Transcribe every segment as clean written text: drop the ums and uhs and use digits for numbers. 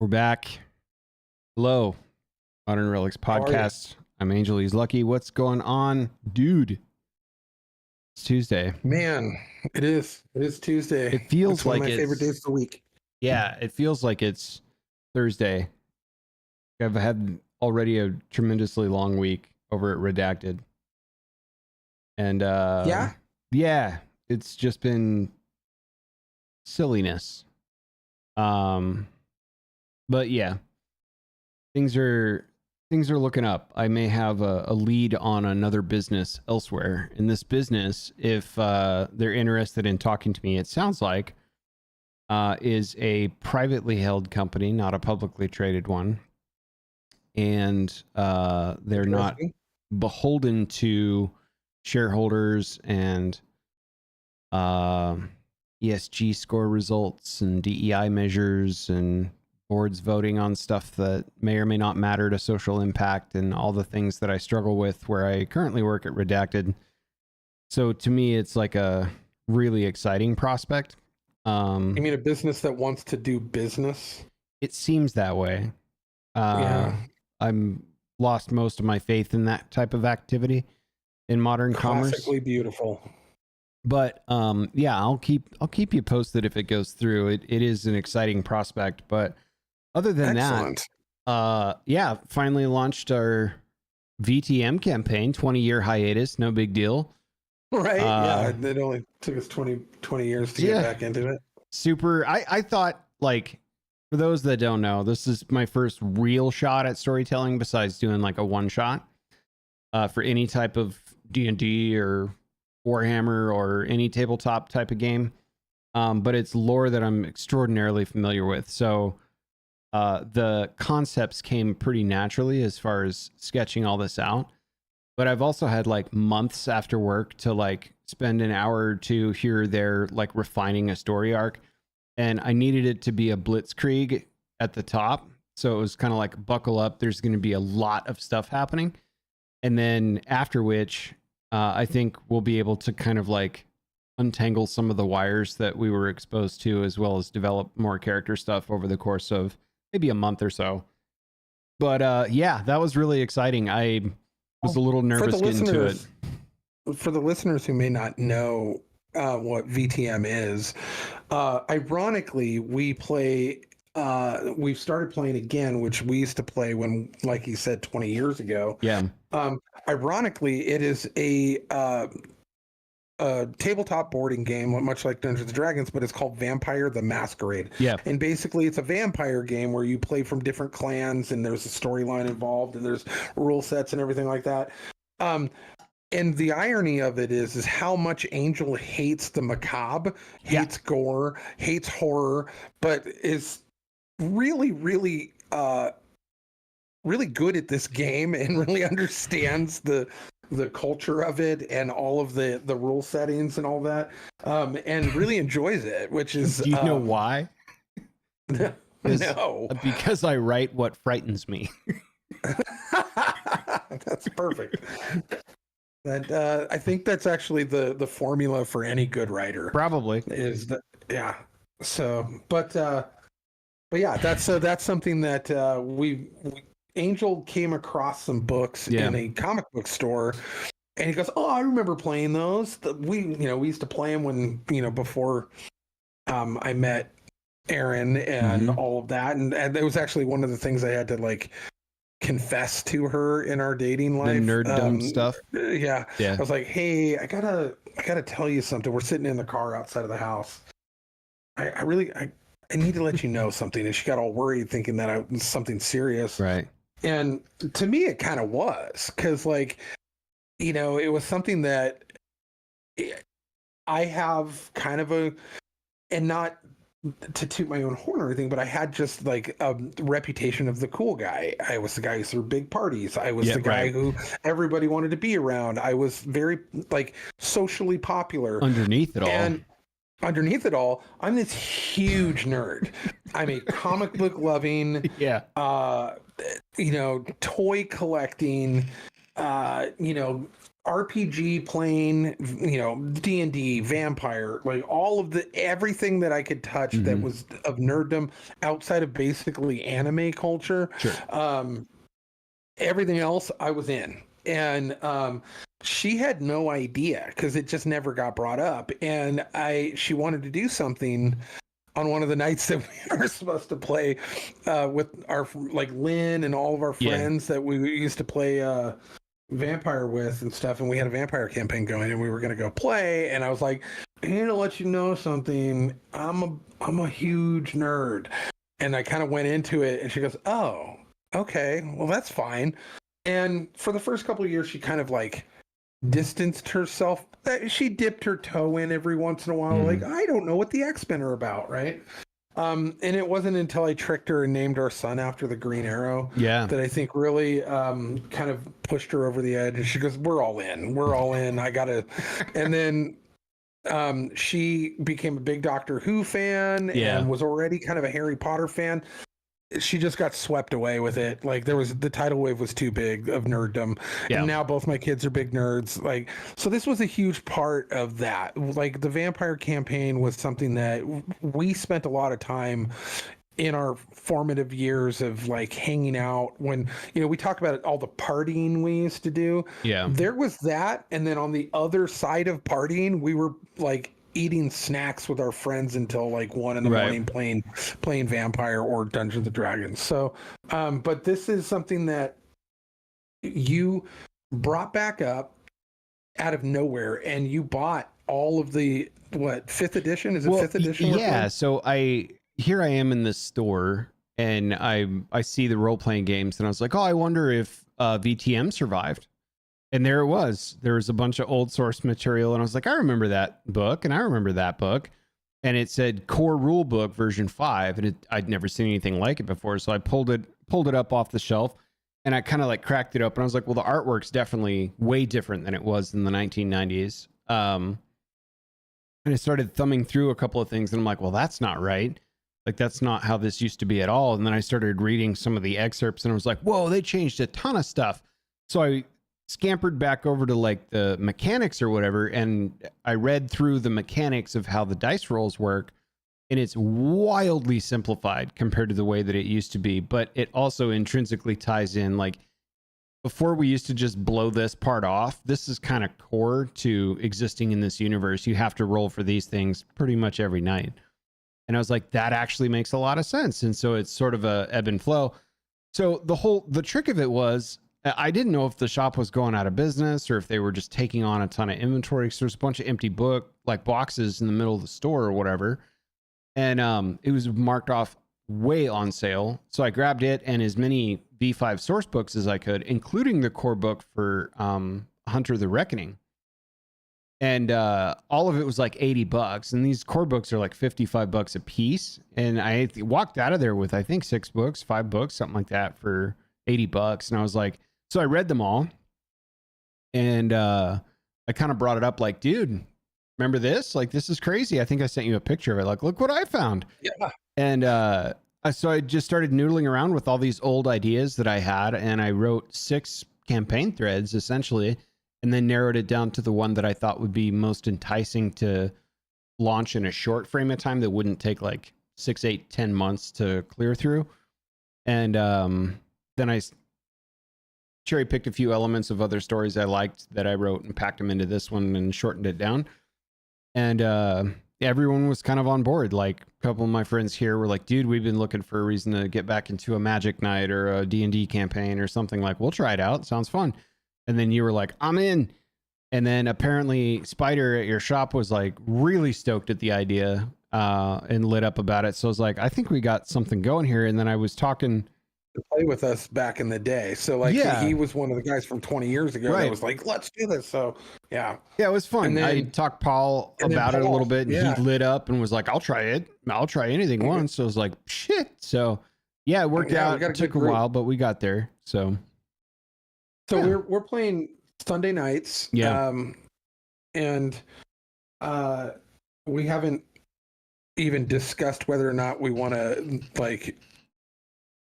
We're back. Hello, Modern Relics How are you? podcast. I'm Angel. He's Lucky. What's going on, dude? It's Tuesday. Man, it is. It is Tuesday. It feels It's one like of my favorite days of the week. yeah, it feels like it's Thursday. I've had already a tremendously long week over at Redacted. And yeah, it's just been silliness. But yeah, things are looking up. I may have a lead on another business elsewhere. In this business, if they're interested in talking to me, it sounds like is a privately held company, not a publicly traded one, and they're not beholden to shareholders and ESG score results and DEI measures and boards voting on stuff that may or may not matter to social impact and all the things that I struggle with where I currently work at Redacted. So to me, it's like a really exciting prospect. You mean a business that wants to do business? It seems that way. Yeah. I'm lost most of my faith in that type of activity in modern commerce. Classically beautiful. But yeah, I'll keep you posted if it goes through. It is an exciting prospect, but other than Excellent. that, yeah, finally launched our VTM campaign, 20-year hiatus, no big deal. Right. Yeah. It only took us 20 years to get back into it. Super. I thought, like, for those that don't know, this is my first real shot at storytelling besides doing like a one shot for any type of D&D or Warhammer or any tabletop type of game. But it's lore that I'm extraordinarily familiar with. So the concepts came pretty naturally as far as sketching all this out. But I've also had like months after work to like spend an hour or two here or there, like refining a story arc. And I needed it to be a blitzkrieg at the top. So it was kind of like buckle up. There's going to be a lot of stuff happening. And then after which, I think we'll be able to kind of like untangle some of the wires that we were exposed to, as well as develop more character stuff over the course of maybe a month or so. But yeah, that was really exciting. I was a little nervous getting to it. For the listeners who may not know what VTM is, ironically, we've started playing again, which we used to play when, like you said, 20 years ago. Yeah. Ironically, it is a tabletop boarding game, much like Dungeons and Dragons, but it's called Vampire the Masquerade. Yeah. And basically, it's a vampire game where you play from different clans, and there's a storyline involved, and there's rule sets and everything like that. And the irony of it is how much Angel hates the macabre, hates gore, hates horror, but is really, really, really good at this game and really understands the culture of it and all of the rule settings and all that, and really enjoys it, which is... Do you know why? No. Because I write what frightens me. That's perfect. That I think that's actually the formula for any good writer. Probably is that, yeah. So, but yeah, that's something that we Angel came across some books in a comic book store, and he goes, "Oh, I remember playing those. We used to play them when before I met Aaron and all of that, and it was actually one of the things I had to like confess to her in our dating life. The nerddom stuff. Yeah. I was like, hey, I gotta tell you something. We're sitting in the car outside of the house. I need to let you know something. And she got all worried thinking that it was something serious. Right. And to me, it kind of was, because like, it was something that I have kind of and not to toot my own horn or anything, but I had just like a reputation of the cool guy. I was the guy who threw big parties. I was the guy who everybody wanted to be around. I was very like socially popular. Underneath it all. And underneath it all, I'm this huge nerd. I'm a comic book loving, toy collecting, RPG playing, D&D, vampire, like all of everything that I could touch that was of nerddom outside of basically anime culture. Sure. Everything else I was in. And she had no idea because it just never got brought up. And she wanted to do something on one of the nights that we were supposed to play with our, like, Lynn and all of our friends that we used to play vampire with and stuff, and we had a vampire campaign going and we were going to go play, and I was like, I need to let you know something, I'm a huge nerd. And I kind of went into it, and she goes, oh, okay, well, that's fine. And for the first couple of years, she kind of like distanced herself. She dipped her toe in every once in a while, like, I don't know what the X-Men are about, right? And it wasn't until I tricked her and named our son after the Green Arrow that I think really kind of pushed her over the edge. And she goes, we're all in. I gotta. And then she became a big Doctor Who fan and was already kind of a Harry Potter fan. She just got swept away with it. Like, the tidal wave was too big of nerddom. And now both my kids are big nerds. Like, so this was a huge part of that. Like, the vampire campaign was something that we spent a lot of time in our formative years of, like, hanging out when, we talk about all the partying we used to do. Yeah. There was that. And then on the other side of partying, we were like eating snacks with our friends until like 1 a.m. playing vampire or Dungeons and Dragons. So but this is something that you brought back up out of nowhere, and you bought all of the 5th edition? Is it 5th edition? Yeah. So here I am in this store, and I see the role-playing games, and I was like, oh, I wonder if VTM survived. And there it was. There was a bunch of old source material, and I was like, I remember that book, and I remember that book. And it said Core Rule Book version 5, and I'd never seen anything like it before. So I pulled it up off the shelf, and I kind of like cracked it open. I was like, well, the artwork's definitely way different than it was in the 1990s. And I started thumbing through a couple of things, and I'm like, well, that's not right. Like, that's not how this used to be at all. And then I started reading some of the excerpts, and I was like, whoa, they changed a ton of stuff. So I scampered back over to like the mechanics or whatever, and I read through the mechanics of how the dice rolls work, and it's wildly simplified compared to the way that it used to be. But it also intrinsically ties in, like, before we used to just blow this part off, this is kind of core to existing in this universe. You have to roll for these things pretty much every night. And I was like, that actually makes a lot of sense. And so it's sort of a ebb and flow. So the trick of it was, I didn't know if the shop was going out of business or if they were just taking on a ton of inventory. So there's a bunch of empty boxes in the middle of the store or whatever. And it was marked off way on sale. So I grabbed it and as many V5 source books as I could, including the core book for Hunter the Reckoning. And all of it was like $80. And these core books are like $55 a piece. And I walked out of there with, I think, 5 books, something like that, for $80. And I was like, so I read them all, and I kind of brought it up like, dude, remember this? Like, this is crazy. I think I sent you a picture of it. Like, look what I found. Yeah. And so I just started noodling around with all these old ideas that I had, and I wrote 6 campaign threads, essentially, and then narrowed it down to the one that I thought would be most enticing to launch in a short frame of time that wouldn't take like 6, 8, 10 months to clear through. And then I cherry picked a few elements of other stories I liked that I wrote and packed them into this one and shortened it down. And everyone was kind of on board. Like, a couple of my friends here were like, dude, we've been looking for a reason to get back into a Magic night or a D&D campaign or something. Like, we'll try it out. Sounds fun. And then you were like, I'm in. And then apparently Spider at your shop was like really stoked at the idea and lit up about it. So I was like, I think we got something going here. And then I was talking to play with us back in the day. So like he was one of the guys from 20 years ago that was like, let's do this. So yeah, it was fun. Then, I talked Paul about it a little bit, and he lit up and was like, I'll try it. I'll try anything once. So I was like, shit. So yeah, it worked out. It took a while, but we got there. So we're playing Sunday nights. Yeah. And we haven't even discussed whether or not we want to like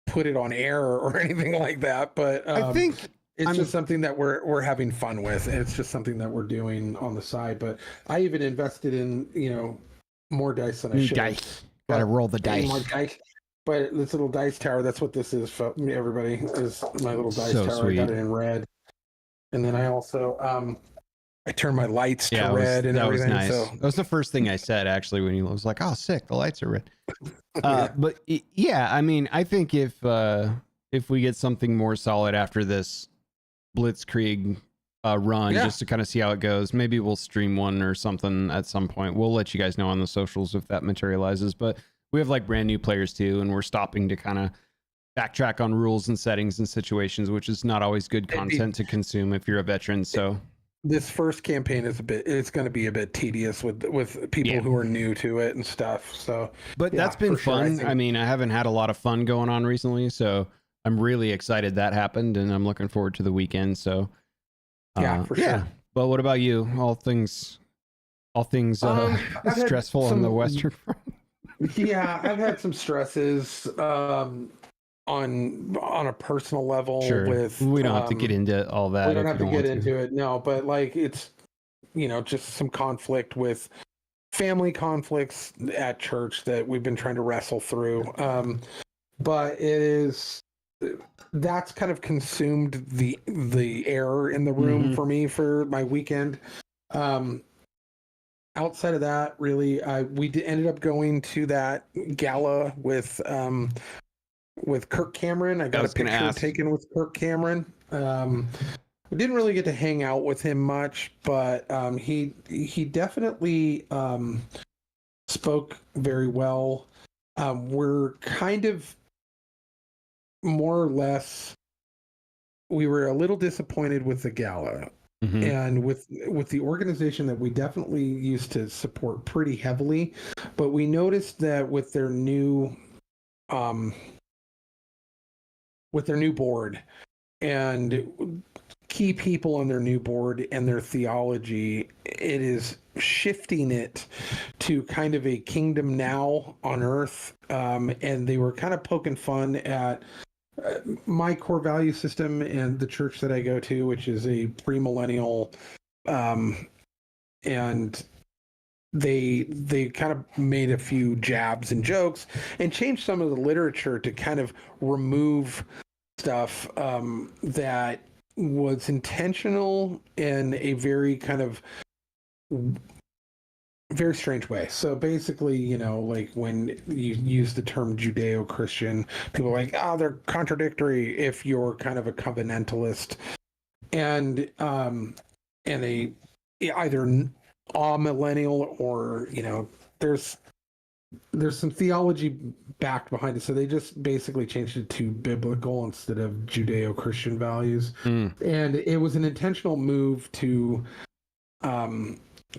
put it on air or anything like that, but I think It's just something that we're having fun with. And it's just something that we're doing on the side. But I even invested in, more dice than I should. Dice. Gotta roll the dice. More dice. But this little dice tower, that's what this is for everybody, is my little dice So tower. sweet. I got it in red. And then I also I turned my lights to red and that everything. was nice. So That was the first thing I said actually when he was like, "Oh, sick, the lights are red." But yeah, I mean, I think if we get something more solid after this Blitzkrieg run, just to kind of see how it goes, maybe we'll stream one or something at some point. We'll let you guys know on the socials if that materializes. But we have like brand new players too, and we're stopping to kind of backtrack on rules and settings and situations, which is not always good content to consume if you're a veteran. So this first campaign is it's going to be a bit tedious with people who are new to it and stuff. So, but that's been fun. Sure, I mean, I haven't had a lot of fun going on recently, so I'm really excited that happened, and I'm looking forward to the weekend. So, for sure. But what about you? All things stressful on the Western Front. Yeah, I've had some stresses on a personal level. Sure. With we don't have to get into all that. We don't have to get into it. No, but like it's just some conflict with family conflicts at church that we've been trying to wrestle through. But that's kind of consumed the air in the room for me for my weekend. Outside of that, really, we ended up going to that gala with Kirk Cameron. I got a picture taken with Kirk Cameron. We didn't really get to hang out with him much, but he definitely spoke very well. We're kind of more or less, we were a little disappointed with the gala. And with the organization that we definitely used to support pretty heavily, but we noticed that with their new board and key people on their new board and their theology, it is shifting it to kind of a kingdom now on earth. And they were kind of poking fun at my core value system and the church that I go to, which is a premillennial, and they kind of made a few jabs and jokes and changed some of the literature to kind of remove stuff that was intentional in a very kind of very strange way. So basically, like when you use the term Judeo-Christian, people are like, they're contradictory if you're kind of a covenantalist and a either millennial or, there's some theology backed behind it. So they just basically changed it to biblical instead of Judeo-Christian values. And it was an intentional move to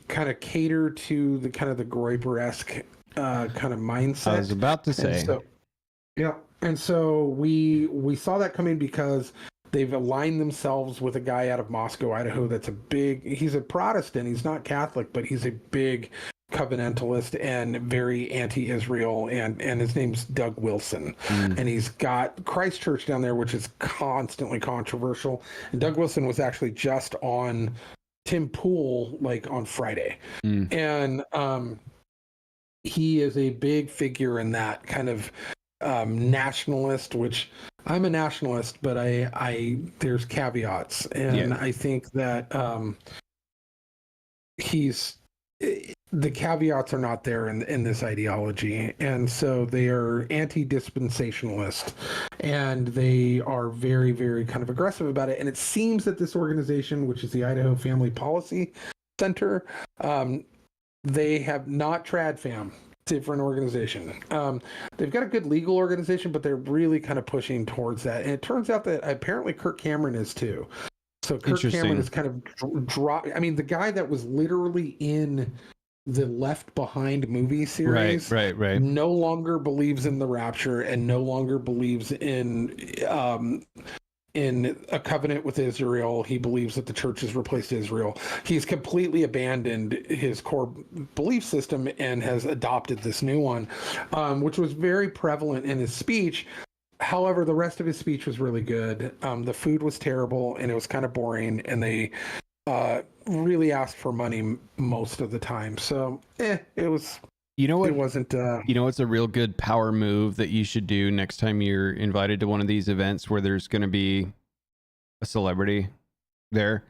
kind of cater to the kind of the Groyper-esque kind of mindset. I was about to say. And so we saw that coming because they've aligned themselves with a guy out of Moscow, Idaho. He's a Protestant. He's not Catholic, but he's a big covenantalist and very anti-Israel. And his name's Doug Wilson. And he's got Christ Church down there, which is constantly controversial. And Doug Wilson was actually just on Tim Pool like on Friday. And he is a big figure in that kind of nationalist, which I'm a nationalist, but I there's caveats. And I think that the caveats are not there in this ideology. And so they are anti-dispensationalist and they are very, very kind of aggressive about it. And it seems that this organization, which is the Idaho Family Policy Center, they have not TradFam, different organization. They've got a good legal organization, but they're really kind of pushing towards that. And it turns out that apparently Kirk Cameron is too. So Kirk Cameron is kind of dropped. I mean, the guy that was literally in the Left Behind movie series right no longer believes in the rapture and no longer believes in a covenant with Israel. He believes that the church has replaced Israel. He's completely abandoned his core belief system and has adopted this new one, which was very prevalent in his speech. However, the rest of his speech was really good. The food was terrible and it was kind of boring, and they really asked for money most of the time. So, it was. You know what? It wasn't. You know what's a real good power move that you should do next time you're invited to one of these events where there's going to be a celebrity there?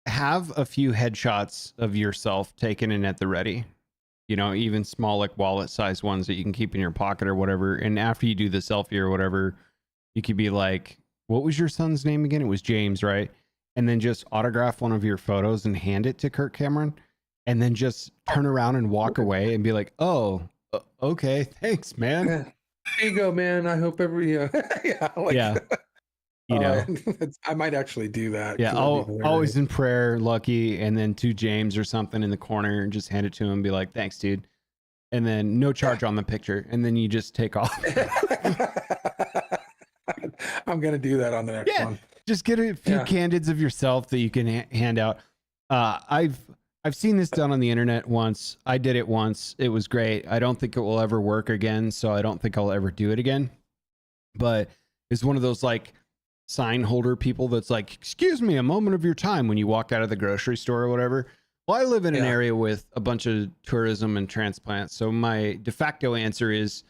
Have a few headshots of yourself taken in at the ready. You know, even small, like wallet size ones that you can keep in your pocket or whatever. And after you do the selfie or whatever, you could be like, what was your son's name again? It was James, right? And then just autograph one of your photos and hand it to Kirk Cameron. And then just turn around and walk away and be like, oh, okay, thanks, man. There you go, man. I hope Yeah. You know, I might actually do that. yeah, always in prayer, Lucky, and then to James or something in the corner and just hand it to him and be like, thanks, dude. And then no charge on the picture. And then you just take off. I'm going to do that on the next one. Just get a few candids of yourself that you can hand out. I've seen this done on the internet once. I did it once. It was great. I don't think it will ever work again, so I don't think I'll ever do it again. But it's one of those like sign holder people that's like, excuse me, a moment of your time when you walk out of the grocery store or whatever. Well, I live in an area with a bunch of tourism and transplants. So my de facto answer is,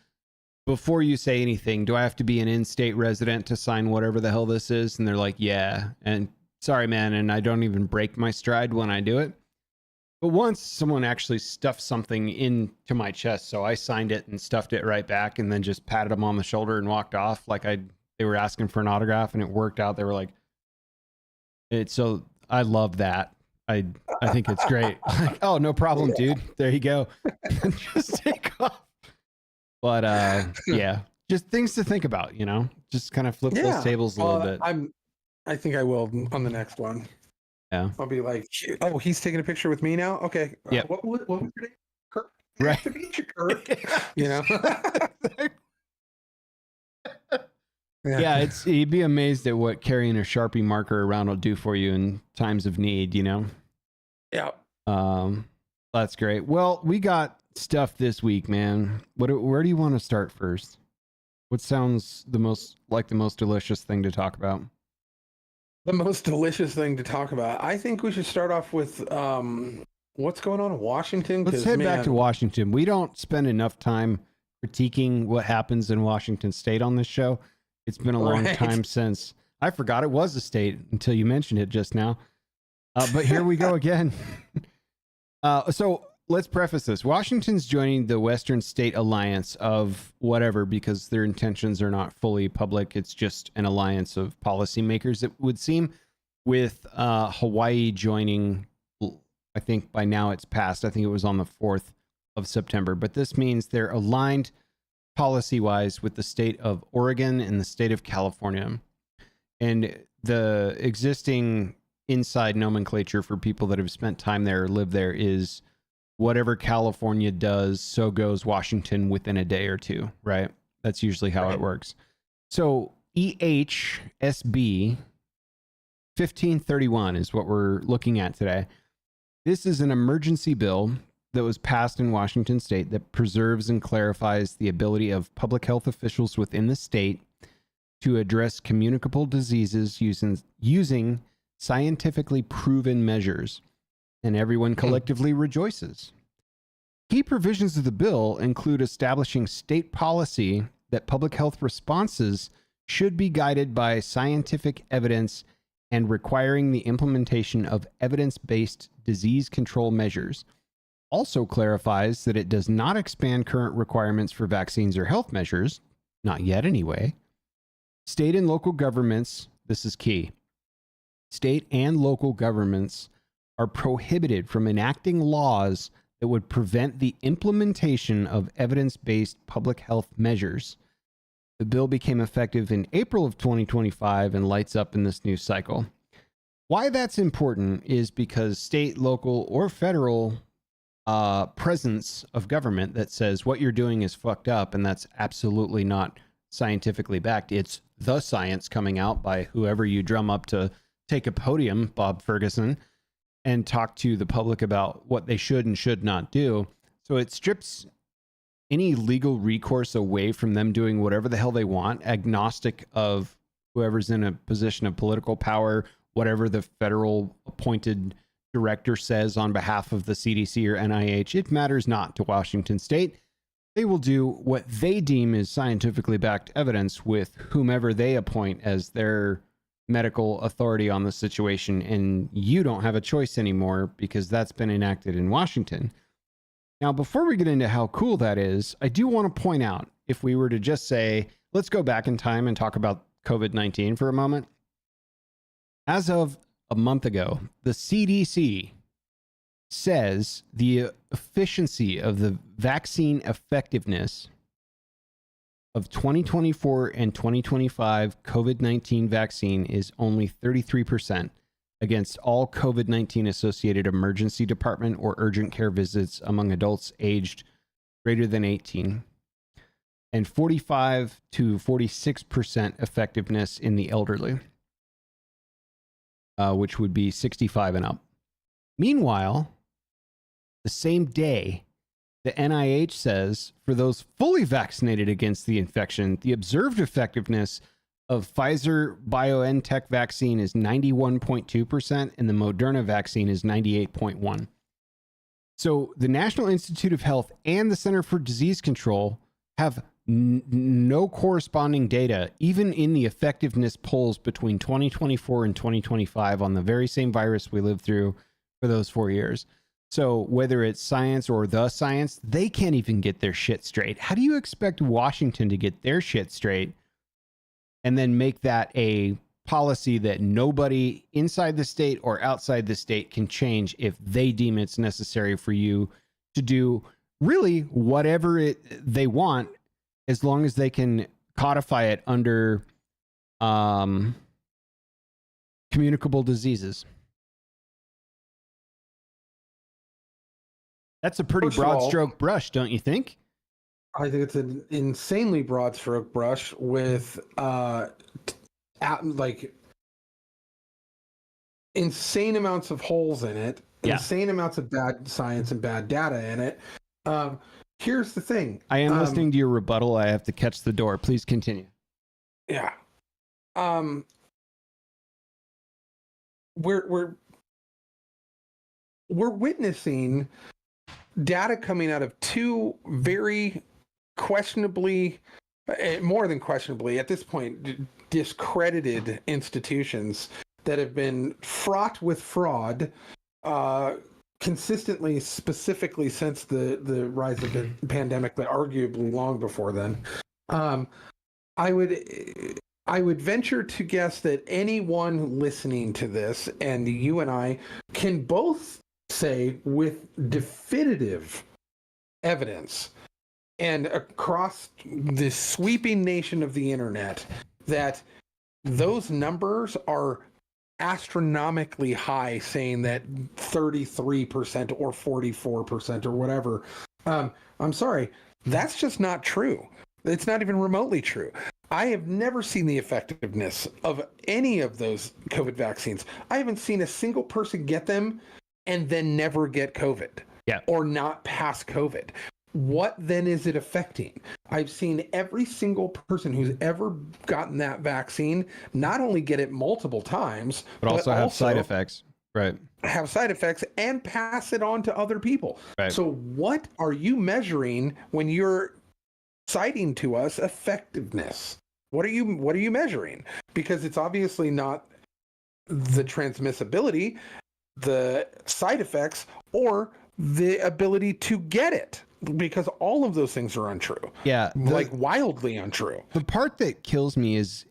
before you say anything, do I have to be an in-state resident to sign whatever the hell this is? And they're like, yeah. And sorry, man. And I don't even break my stride when I do it. But once someone actually stuffed something into my chest, so I signed it and stuffed it right back and then just patted them on the shoulder and walked off like they were asking for an autograph, and it worked out. They were like, so I love that. I think it's great. Like, oh, no problem, dude. There you go. Just take off. But yeah, just things to think about, you know, just kind of flip those tables a little bit. I think I will on the next one. Yeah. I'll be like, oh, he's taking a picture with me now? Okay. Yeah. What was your name? Kirk? Right. To meet you, Kirk. You know? Yeah, you'd be amazed at what carrying a Sharpie marker around will do for you in times of need, you know? Yeah. That's great. Well, we got stuff this week, man. Where do you want to start first? What sounds the most delicious thing to talk about? The most delicious thing to talk about. I think we should start off with what's going on in Washington. Let's head back to Washington. We don't spend enough time critiquing what happens in Washington State on this show. It's been a long time since I forgot it was a state until you mentioned it just now. But here we go again. So let's preface this. Washington's joining the Western State Alliance of whatever, because their intentions are not fully public. It's just an alliance of policymakers, it would seem, with Hawaii joining. I think by now it's passed. I think it was on the 4th of September. But this means they're aligned policy-wise with the state of Oregon and the state of California. And the existing inside nomenclature for people that have spent time there or live there is whatever California does, so goes Washington within a day or two, right? That's usually how it works. So EHSB 1531 is what we're looking at today. This is an emergency bill that was passed in Washington State that preserves and clarifies the ability of public health officials within the state to address communicable diseases using scientifically proven measures, and everyone collectively rejoices. Key provisions of the bill include establishing state policy that public health responses should be guided by scientific evidence and requiring the implementation of evidence-based disease control measures. Also clarifies that it does not expand current requirements for vaccines or health measures, not yet anyway. State and local governments, this is key, state and local governments are prohibited from enacting laws that would prevent the implementation of evidence-based public health measures. The bill became effective in April of 2025 and lights up in this new cycle. Why that's important is because state, local, or federal presence of government that says what you're doing is fucked up, and that's absolutely not scientifically backed. It's the science coming out by whoever you drum up to take a podium, Bob Ferguson, and talk to the public about what they should and should not do. So it strips any legal recourse away from them doing whatever the hell they want, agnostic of whoever's in a position of political power, whatever the federal appointed director says on behalf of the CDC or NIH. It matters not to Washington State. They will do what they deem is scientifically backed evidence with whomever they appoint as their medical authority on the situation. And you don't have a choice anymore because that's been enacted in Washington. Now, before we get into how cool that is, I do want to point out, if we were to just say, let's go back in time and talk about COVID-19 for a moment. As of a month ago, the CDC says the efficiency of the vaccine effectiveness of 2024 and 2025 COVID-19 vaccine is only 33%. Against all COVID-19 associated emergency department or urgent care visits among adults aged greater than 18, and 45 to 46% effectiveness in the elderly, which would be 65 and up. Meanwhile, the same day, the NIH says for those fully vaccinated against the infection, the observed effectiveness of Pfizer BioNTech vaccine is 91.2%, and the Moderna vaccine is 98.1%. So the National Institute of Health and the Center for Disease Control have no corresponding data, even in the effectiveness polls between 2024 and 2025 on the very same virus we lived through for those 4 years. So whether it's science or the science, they can't even get their shit straight. How do you expect Washington to get their shit straight and then make that a policy that nobody inside the state or outside the state can change if they deem it's necessary for you to do really whatever they want, as long as they can codify it under communicable diseases? That's a pretty broad stroke brush, don't you think? I think it's an insanely broad stroke brush with like insane amounts of holes in it, insane amounts of bad science and bad data in it. Here's the thing. I am listening to your rebuttal. I have to catch the door. Please continue. Yeah. We're witnessing data coming out of two very questionably, more than questionably at this point, discredited institutions that have been fraught with fraud consistently, specifically since the rise of the pandemic, but arguably long before then. I would venture to guess that anyone listening to this, and you and I, can both say with definitive evidence and across the sweeping nation of the internet that those numbers are astronomically high, saying that 33% or 44% or whatever. I'm sorry, that's just not true. It's not even remotely true. I have never seen the effectiveness of any of those COVID vaccines. I haven't seen a single person get them and then never get COVID or not pass COVID. What then is it affecting? I've seen every single person who's ever gotten that vaccine not only get it multiple times, but also have side effects. Right. Have side effects and pass it on to other people. Right. So what are you measuring when you're citing to us effectiveness? What are you measuring? Because it's obviously not the transmissibility, the side effects, or the ability to get it, because all of those things are untrue. Yeah, like wildly untrue. The part that kills me is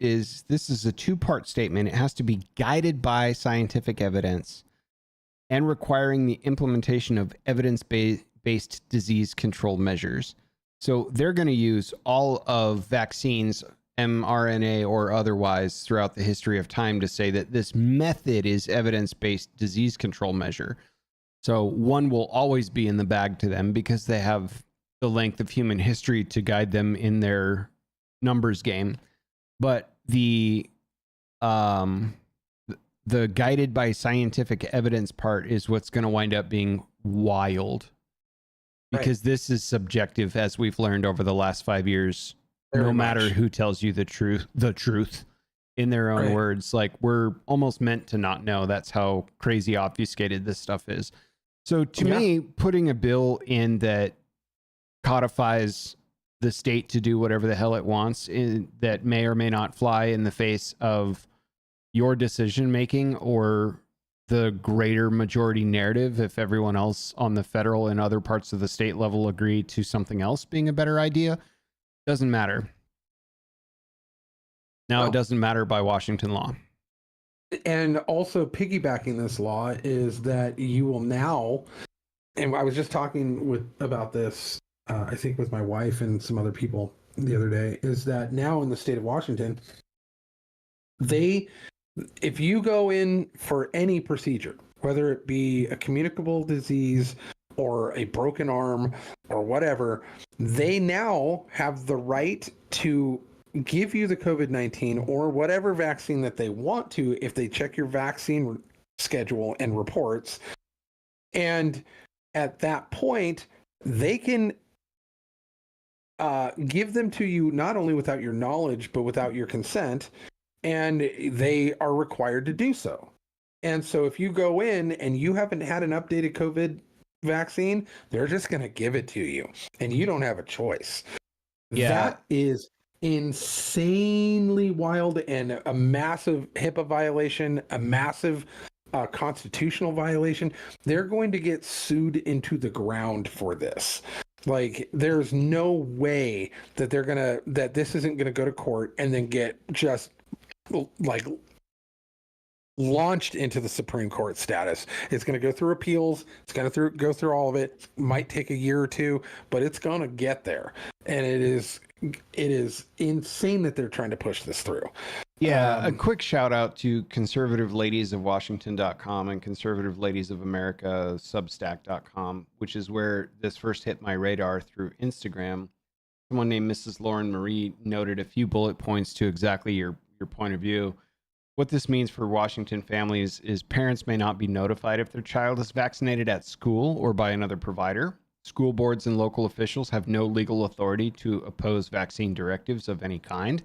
this is a two-part statement. It has to be guided by scientific evidence and requiring the implementation of evidence-based disease control measures. So they're going to use all of vaccines, mRNA or otherwise, throughout the history of time to say that this method is evidence-based disease control measure. So one will always be in the bag to them because they have the length of human history to guide them in their numbers game. But the guided by scientific evidence part is what's going to wind up being wild. because this is subjective, as we've learned over the last 5 years. Very no matter much. who tells you the truth in their own Right. words, like we're almost meant to not know. That's how crazy obfuscated this stuff is. So to Yeah. me, putting a bill in that codifies the state to do whatever the hell it wants that may or may not fly in the face of your decision making or the greater majority narrative, if everyone else on the federal and other parts of the state level agree to something else being a better idea, doesn't matter. Now, No. it doesn't matter by Washington law. And also piggybacking this law is that you will now, and I was just talking about this, I think with my wife and some other people the other day, is that now in the state of Washington, if you go in for any procedure, whether it be a communicable disease or a broken arm or whatever, they now have the right to give you the COVID-19 or whatever vaccine that they want to if they check your vaccine schedule and reports. And at that point, they can give them to you not only without your knowledge, but without your consent. And they are required to do so. And so if you go in and you haven't had an updated COVID vaccine, they're just going to give it to you and you don't have a choice. Yeah. That is insanely wild and a massive HIPAA violation, a massive constitutional violation. They're going to get sued into the ground for this. Like, there's no way that that this isn't gonna go to court and then get just like launched into the Supreme Court status. It's going to go through appeals. It's going to go through all of it. It might take a year or two, but it's going to get there. And it is insane that they're trying to push this through. Yeah, a quick shout out to conservativeladyesofwashington.com and Conservative Ladies of America Substack.com, which is where this first hit my radar through Instagram. Someone named Mrs. Lauren Marie noted a few bullet points to exactly your point of view. What this means for Washington families is parents may not be notified if their child is vaccinated at school or by another provider. School boards and local officials have no legal authority to oppose vaccine directives of any kind.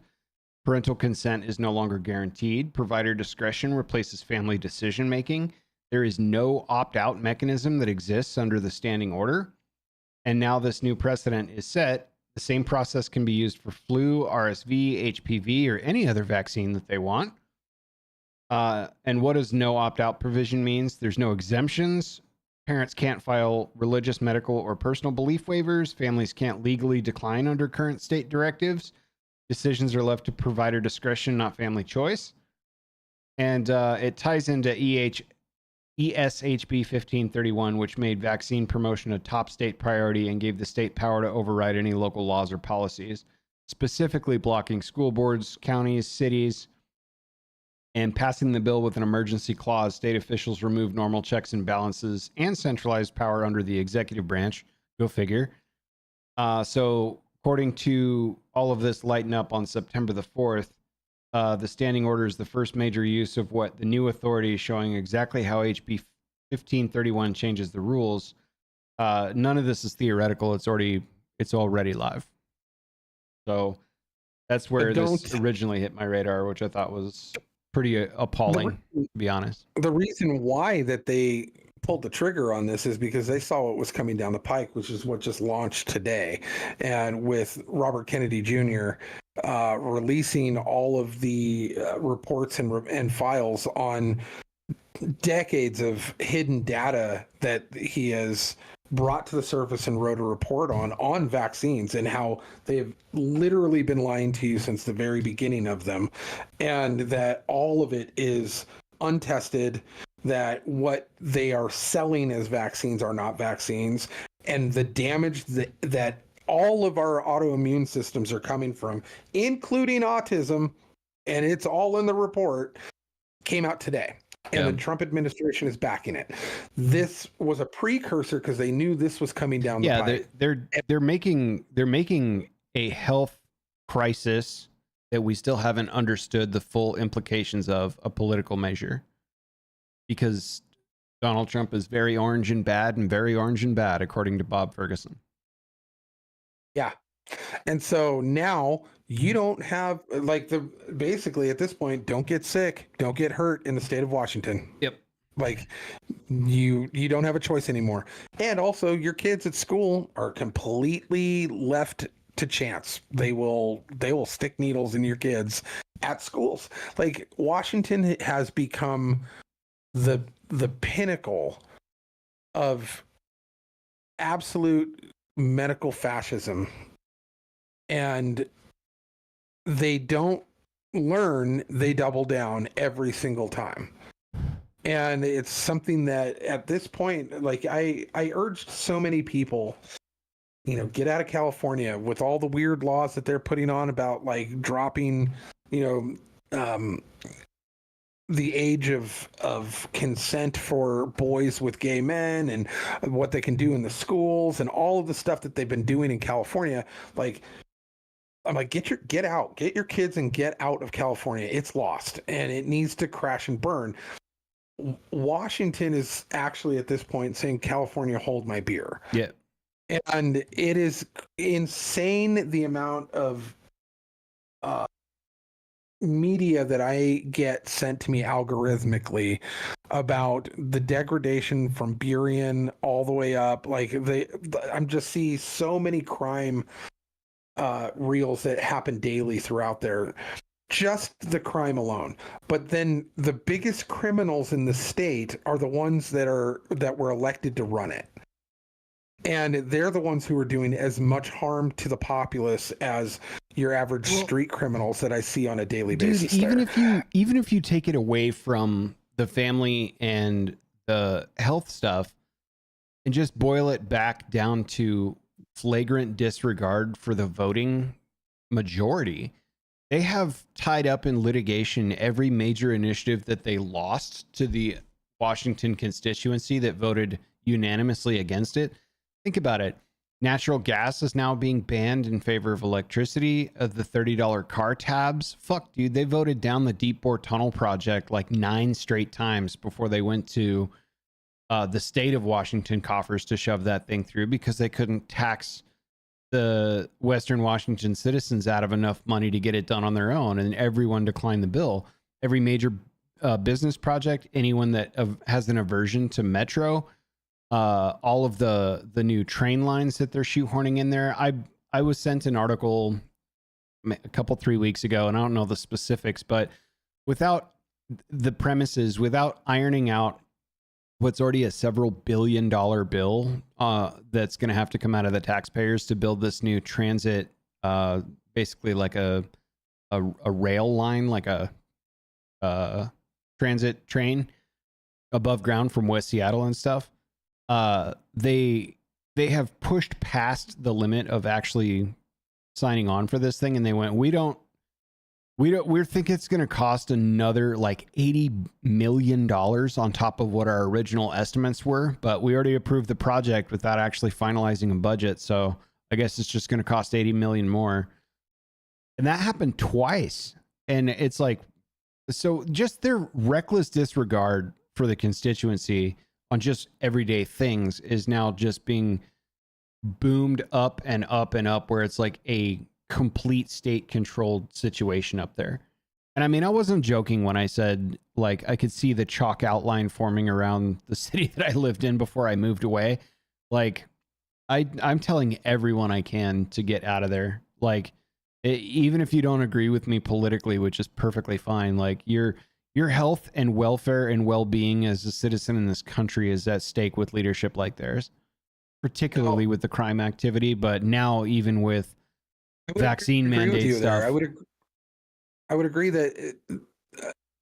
Parental consent is no longer guaranteed. Provider discretion replaces family decision making. There is no opt-out mechanism that exists under the standing order. And now this new precedent is set. The same process can be used for flu, RSV, HPV, or any other vaccine that they want. And what does no opt-out provision means? There's no exemptions. Parents can't file religious, medical, or personal belief waivers. Families can't legally decline under current state directives. Decisions are left to provider discretion, not family choice. And it ties into ESHB 1531, which made vaccine promotion a top state priority and gave the state power to override any local laws or policies, specifically blocking school boards, counties, cities. And passing the bill with an emergency clause, state officials remove normal checks and balances and centralized power under the executive branch. Go figure. So according to all of this lighten up on September the 4th, the standing order is the first major use of what the new authority is showing exactly how HB 1531 changes the rules. None of this is theoretical. It's already live. So that's where this originally hit my radar, which I thought was pretty appalling, to be honest. The reason why that they pulled the trigger on this is because they saw what was coming down the pike, which is what just launched today. And with Robert Kennedy Jr. Releasing all of the reports and files on decades of hidden data that he has brought to the surface and wrote a report on vaccines and how they've literally been lying to you since the very beginning of them, and that all of it is untested, that what they are selling as vaccines are not vaccines, and the damage that all of our autoimmune systems are coming from, including autism, and it's all in the report, came out today. And the Trump administration is backing it. This was a precursor because they knew this was coming down the pipe. They're making a health crisis that we still haven't understood the full implications of a political measure. Because Donald Trump is very orange and bad and very orange and bad, according to Bob Ferguson. Yeah. And so now you don't have basically at this point, don't get sick, don't get hurt in the state of Washington. Yep. Like you don't have a choice anymore. And also your kids at school are completely left to chance. They will stick needles in your kids at schools. Like Washington has become the pinnacle of absolute medical fascism. And they don't learn, they double down every single time. And it's something that at this point, like I urged so many people, get out of California with all the weird laws that they're putting on about like dropping, the age of consent for boys with gay men and what they can do in the schools and all of the stuff that they've been doing in California. Like, I'm like, get your kids and get out of California. It's lost and it needs to crash and burn. Washington is actually at this point saying, California, hold my beer. Yeah. And it is insane the amount of media that I get sent to me algorithmically about the degradation from Burien all the way up. Like I'm just see so many crime reels that happen daily throughout there. Just the crime alone. But then the biggest criminals in the state are the ones that were elected to run it. And they're the ones who are doing as much harm to the populace as your average street criminals that I see on a daily basis. Even if you take it away from the family and the health stuff and just boil it back down to flagrant disregard for the voting majority, they have tied up in litigation every major initiative that they lost to the Washington constituency that voted unanimously against it. Think about it. Natural gas is now being banned in favor of electricity. The $30 car tabs. Fuck, dude. They voted down the Deep Bore Tunnel project like 9 straight times before they went to the state of Washington coffers to shove that thing through because they couldn't tax the Western Washington citizens out of enough money to get it done on their own. And everyone declined the bill. Every major business project, anyone that has an aversion to Metro, all of the new train lines that they're shoehorning in there. I was sent an article a couple 3 weeks ago, and I don't know the specifics, but without the premises, without ironing out what's already a several $billion bill that's going to have to come out of the taxpayers to build this new transit, basically like a rail line, like a transit train above ground from West Seattle and stuff. They have pushed past the limit of actually signing on for this thing, and they went, we think it's going to cost another like $80 million on top of what our original estimates were, but we already approved the project without actually finalizing a budget, so I guess it's just going to cost 80 million more. And that happened twice. And it's like, so just their reckless disregard for the constituency on just everyday things is now just being boomed up and up and up, where it's like a complete state controlled situation up there. And I mean, I wasn't joking when I said like I could see the chalk outline forming around the city that I lived in before I moved away. Like I'm telling everyone I can to get out of there. Like even if you don't agree with me politically, which is perfectly fine, like your health and welfare and well-being as a citizen in this country is at stake with leadership like theirs, particularly with the crime activity, but now even with vaccine mandate stuff. I would agree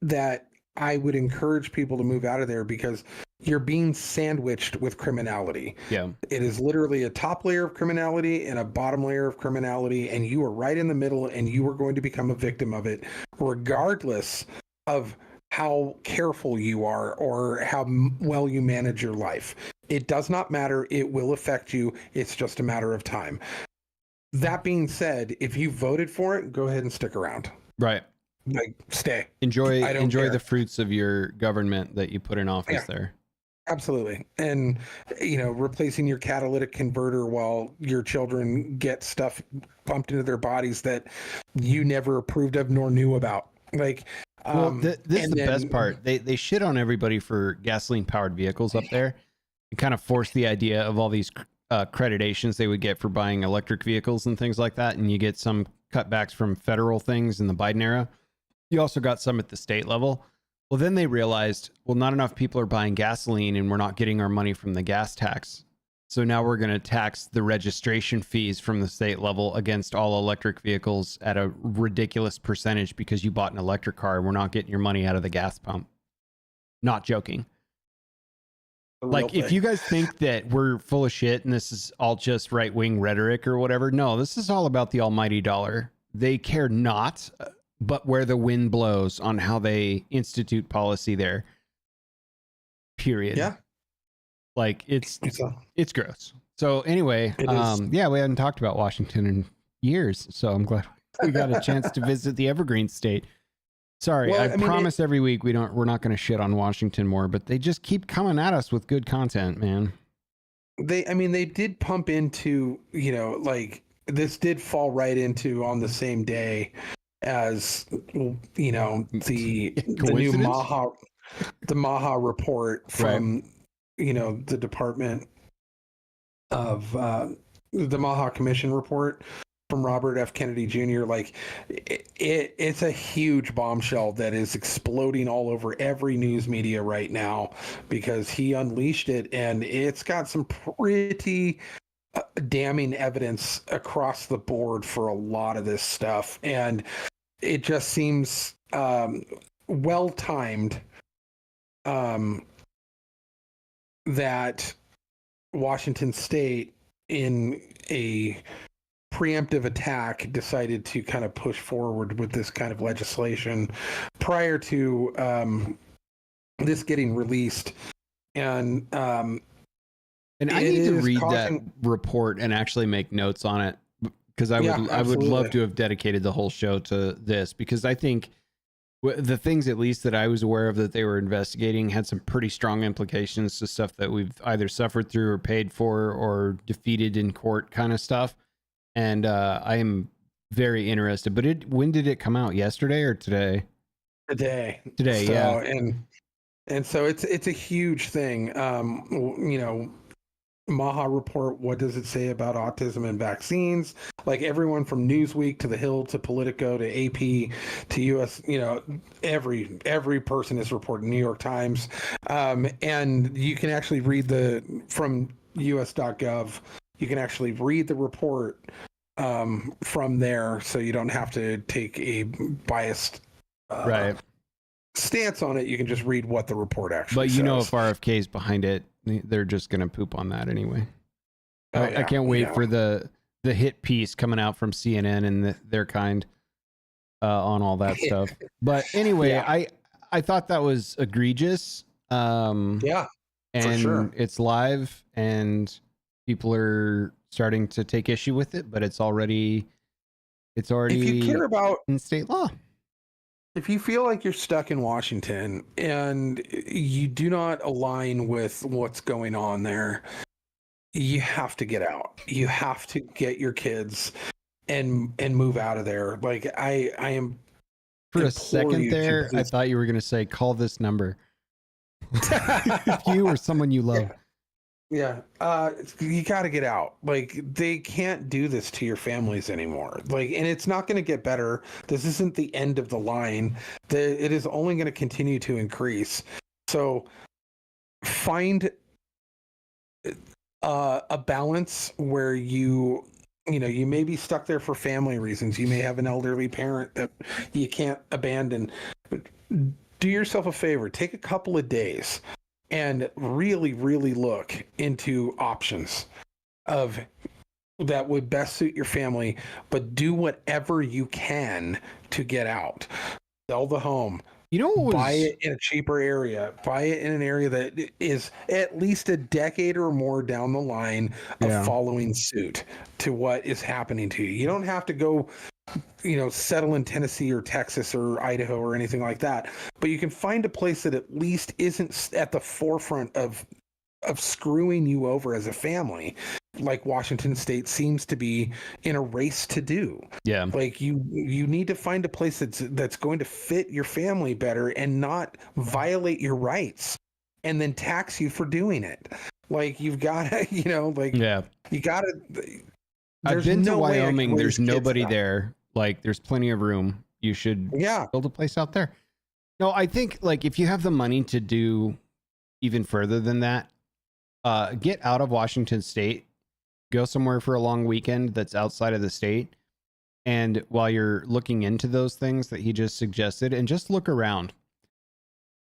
that I would encourage people to move out of there because you're being sandwiched with criminality. Yeah. It is literally a top layer of criminality and a bottom layer of criminality, and you are right in the middle, and you are going to become a victim of it regardless of how careful you are or how well you manage your life. It does not matter. It will affect you. It's just a matter of time. That being said, if you voted for it, go ahead and stick around. Right. Like, stay. Enjoy care. the fruits of your government that you put in office there. Absolutely. And, replacing your catalytic converter while your children get stuff pumped into their bodies that you never approved of nor knew about. Like, Well, this is and the best then, part. They shit on everybody for gasoline powered vehicles up there. It kind of forced the idea of all these accreditations they would get for buying electric vehicles and things like that. And you get some cutbacks from federal things in the Biden era. You also got some at the state level. Well, then they realized, well, not enough people are buying gasoline and we're not getting our money from the gas tax. So now we're going to tax the registration fees from the state level against all electric vehicles at a ridiculous percentage because you bought an electric car and we're not getting your money out of the gas pump. Not joking. Like, if you guys think that we're full of shit and this is all just right-wing rhetoric or whatever, no, this is all about the almighty dollar. They care not but where the wind blows on how they institute policy there. Period. Yeah. Like, it's gross. So anyway, yeah, we hadn't talked about Washington in years, so I'm glad we got a chance to visit the Evergreen State. Sorry, I promise every week we're not going to shit on Washington more, but they just keep coming at us with good content, man. They did pump into, like, this did fall right into on the same day as, the new Maha report from, the Department of the Maha Commission report from Robert F. Kennedy Jr. Like, it's a huge bombshell that is exploding all over every news media right now because he unleashed it, and it's got some pretty damning evidence across the board for a lot of this stuff, and it just seems well timed that Washington State, in a preemptive attack, decided to kind of push forward with this kind of legislation prior to this getting released. And I need to read that report and actually make notes on it, because I would love to have dedicated the whole show to this, because I think the things, at least that I was aware of that they were investigating, had some pretty strong implications to stuff that we've either suffered through or paid for or defeated in court kind of stuff. And I am very interested. But when did it come out? Yesterday or today? Today, so, yeah. And so it's a huge thing. Maha report, what does it say about autism and vaccines? Like, everyone from Newsweek to The Hill to Politico to AP to US, every person is reporting, New York Times. And you can actually read from us.gov, you can actually read the report from there, so you don't have to take a biased stance on it. You can just read what the report actually says. But if RFK is behind it, they're just going to poop on that anyway. I can't wait for the hit piece coming out from CNN and their kind on all that stuff. But anyway, I thought that was egregious. And for sure. It's live and people are starting to take issue with it, but it's already if you care about in state law. If you feel like you're stuck in Washington and you do not align with what's going on there, you have to get out. You have to get your kids and move out of there. Like, I am. For a second there, I thought you were going to say, call this number. You or someone you love. Yeah. You got to get out. Like, they can't do this to your families anymore. Like, and it's not going to get better. This isn't the end of the line. It is only going to continue to increase. So find a balance where you may be stuck there for family reasons. You may have an elderly parent that you can't abandon. Do yourself a favor. Take a couple of days and really, really look into options that would best suit your family, but do whatever you can to get out. Sell the home. Buy it in a cheaper area. Buy it in an area that is at least a decade or more down the line of following suit to what is happening to you. You don't have to go, settle in Tennessee or Texas or Idaho or anything like that. But you can find a place that at least isn't at the forefront of screwing you over as a family, like Washington State seems to be in a race to do. Yeah. Like you need to find a place that's going to fit your family better and not violate your rights and then tax you for doing it. Like you've got to, you know, like Yeah. you got to. I've been to Wyoming. There's nobody there. Like there's plenty of room. You should build a place out there. No, I think like if you have the money to do even further than that, get out of Washington State, go somewhere for a long weekend that's outside of the state. And while you're looking into those things that he just suggested, and just look around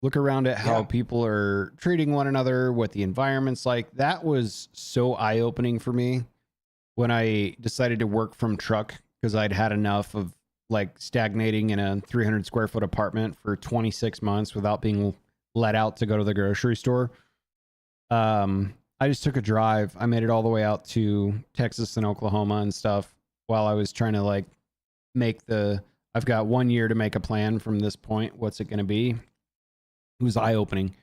at how people are treating one another, what the environment's like. That was so eye-opening for me when I decided to work from truck, because I'd had enough of like stagnating in a 300 square foot apartment for 26 months without being let out to go to the grocery store. I just took a drive. I made it all the way out to Texas and Oklahoma and stuff while I was trying to like I've got 1 year to make a plan from this point. What's it going to be? It was eye-opening.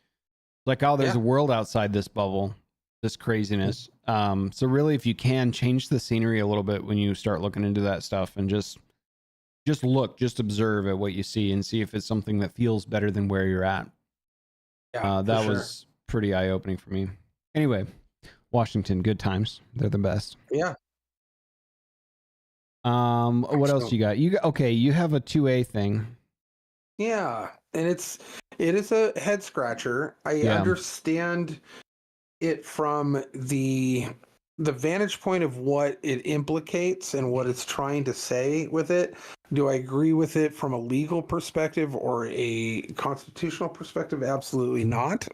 Like, oh, there's a world outside this bubble, this craziness. So really, if you can, change the scenery a little bit when you start looking into that stuff, and just observe at what you see and see if it's something that feels better than where you're at. That was pretty eye-opening for me. Anyway, Washington, good times. They're the best. Yeah. What else you got? You have a 2A thing. Yeah, and it is a head scratcher. I understand it from the vantage point of what it implicates and what it's trying to say with it. Do I agree with it from a legal perspective or a constitutional perspective? Absolutely not.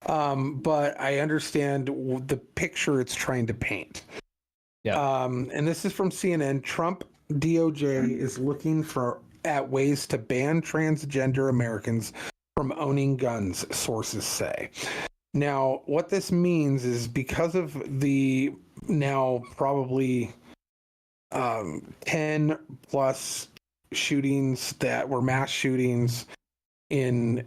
But I understand the picture it's trying to paint. Yeah. And this is from CNN. Trump DOJ is looking at ways to ban transgender Americans from owning guns, sources say. Now, what this means is because of the now probably 10 plus shootings that were mass shootings in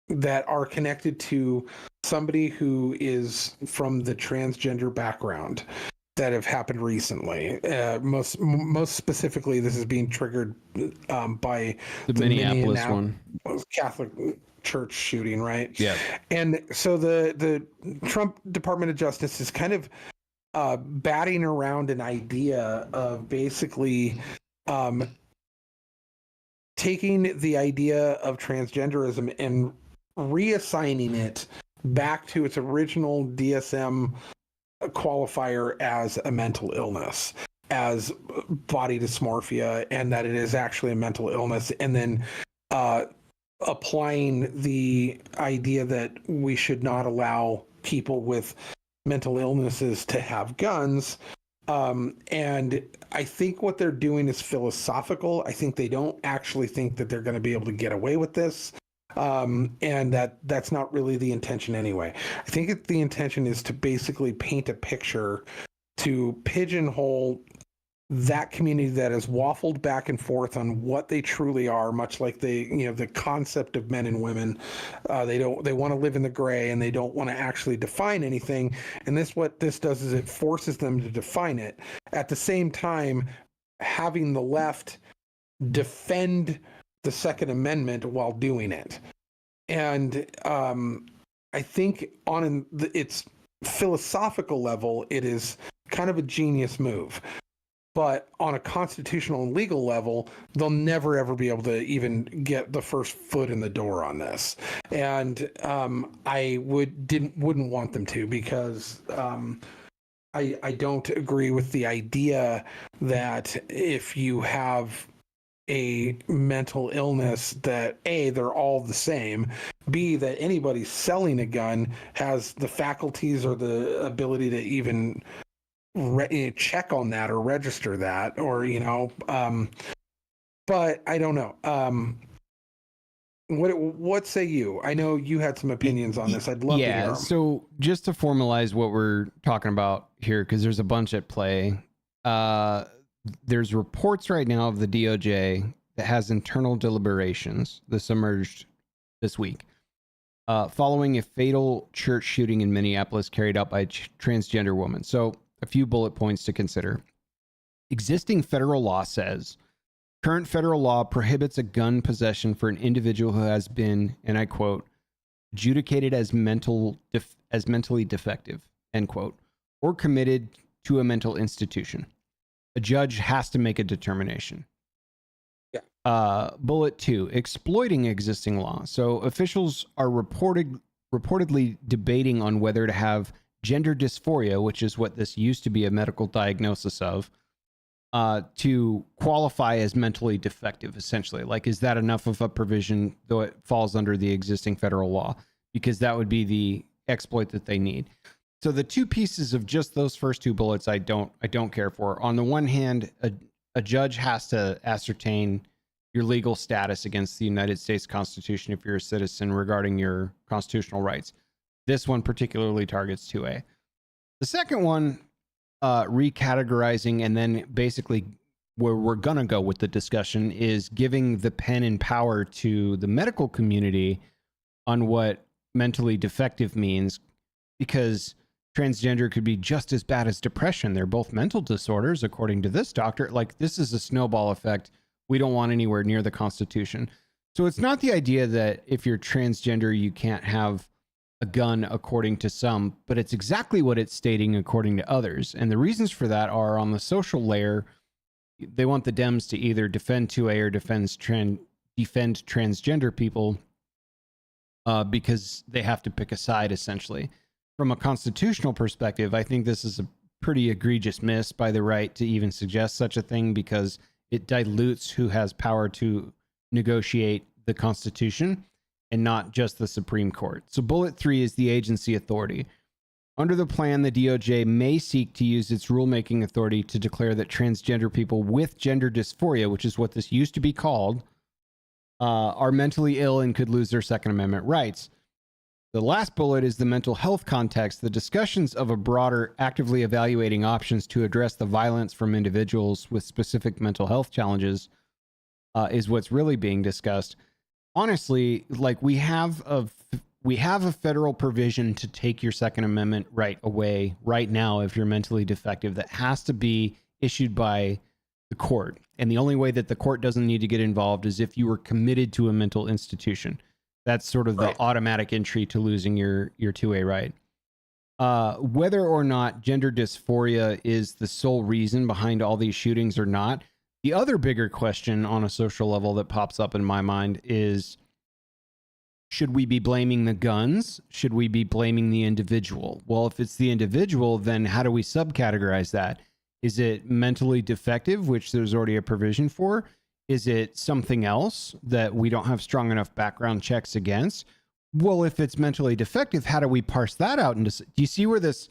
that are connected to somebody who is from the transgender background that have happened recently. Most specifically, this is being triggered by the Minneapolis one, Catholic church shooting, right? Yeah. And so the Trump Department of Justice is kind of batting around an idea of basically taking the idea of transgenderism and reassigning it back to its original DSM qualifier as a mental illness, as body dysmorphia, and that it is actually a mental illness, and then applying the idea that we should not allow people with mental illnesses to have guns. And I think what they're doing is philosophical. I think they don't actually think that they're going to be able to get away with this. And that's not really the intention anyway. I think the intention is to basically paint a picture to pigeonhole that community that has waffled back and forth on what they truly are, much like the concept of men and women. They want to live in the gray, and they don't want to actually define anything. And what this does is it forces them to define it. At the same time, having the left defend the Second Amendment while doing it. And I think on its philosophical level, it is kind of a genius move. But on a constitutional and legal level, they'll never, ever be able to even get the first foot in the door on this. And I wouldn't want them to, because I don't agree with the idea that if you have a mental illness, that A, they're all the same, B, that anybody selling a gun has the faculties or the ability to even check on that or register that, or but I don't know. What say you? I know you had some opinions on this. I'd love to hear them. So just to formalize what we're talking about here, because there's a bunch at play. There's reports right now of the DOJ that has internal deliberations. This emerged this week following a fatal church shooting in Minneapolis carried out by a transgender woman. So, a few bullet points to consider. Existing federal law says current federal law prohibits a gun possession for an individual who has been, and I quote, adjudicated as mentally defective, end quote, or committed to a mental institution. A judge has to make a determination. Bullet 2, exploiting existing law. So officials are reportedly debating on whether to have gender dysphoria, which is what this used to be a medical diagnosis of, to qualify as mentally defective, essentially. Like, is that enough of a provision, though it falls under the existing federal law? Because that would be the exploit that they need. So the two pieces of just those first two bullets, I don't care for. On the one hand, a judge has to ascertain your legal status against the United States Constitution if you're a citizen regarding your constitutional rights. This one particularly targets 2A. The second one, recategorizing, and then basically where we're going to go with the discussion is giving the pen and power to the medical community on what mentally defective means, because transgender could be just as bad as depression. They're both mental disorders, according to this doctor. Like, this is a snowball effect we don't want anywhere near the Constitution. So it's not the idea that if you're transgender, you can't have a gun according to some, but it's exactly what it's stating according to others. And the reasons for that are on the social layer. They want the Dems to either defend 2A or defend transgender people because they have to pick a side, essentially. From a constitutional perspective, I think this is a pretty egregious miss by the right to even suggest such a thing, because it dilutes who has power to negotiate the Constitution and not just the Supreme Court. So bullet 3 is the agency authority. Under the plan, the DOJ may seek to use its rulemaking authority to declare that transgender people with gender dysphoria, which is what this used to be called, are mentally ill and could lose their Second Amendment rights. The last bullet is the mental health context. The discussions of a broader, actively evaluating options to address the violence from individuals with specific mental health challenges is what's really being discussed. Honestly, like, we have a federal provision to take your Second Amendment right away right now if you're mentally defective that has to be issued by the court. And the only way that the court doesn't need to get involved is if you were committed to a mental institution. That's sort of the automatic entry to losing your 2A right. Whether or not gender dysphoria is the sole reason behind all these shootings or not, the other bigger question on a social level that pops up in my mind is, should we be blaming the guns? Should we be blaming the individual? Well, if it's the individual, then how do we subcategorize that? Is it mentally defective, which there's already a provision for? Is it something else that we don't have strong enough background checks against? Well, if it's mentally defective, how do we parse that out? And do you see where this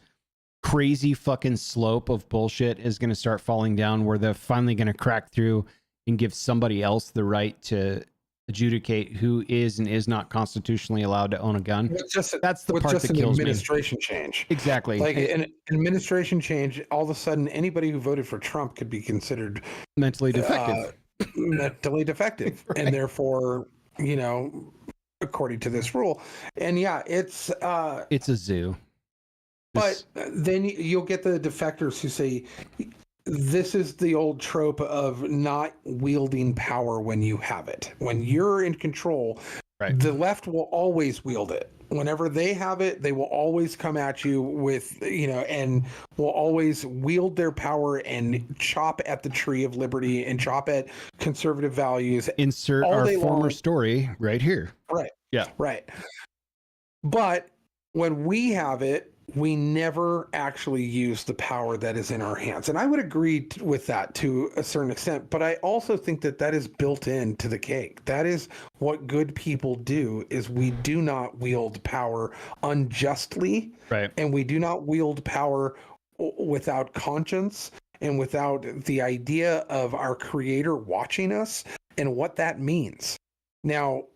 crazy fucking slope of bullshit is going to start falling down, where they're finally going to crack through and give somebody else the right to adjudicate who is and is not constitutionally allowed to own a gun? That's the part that kills me. Administration change. Exactly. Like an administration change, all of a sudden, anybody who voted for Trump could be considered mentally defective. Right. And therefore, according to this rule. And yeah, it's a zoo. But then you'll get the defectors who say this is the old trope of not wielding power when you have it. When you're in control, right, the left will always wield it. Whenever they have it, they will always come at you with, and will always wield their power and chop at the tree of liberty and chop at conservative values. Insert our former story right here. Right. Yeah. Right. But when we have it, we never actually use the power that is in our hands. And I would agree with that to a certain extent, but I also think that that is built into the cake. That is what good people do, is we do not wield power unjustly. Right. And we do not wield power without conscience and without the idea of our creator watching us and what that means. Now,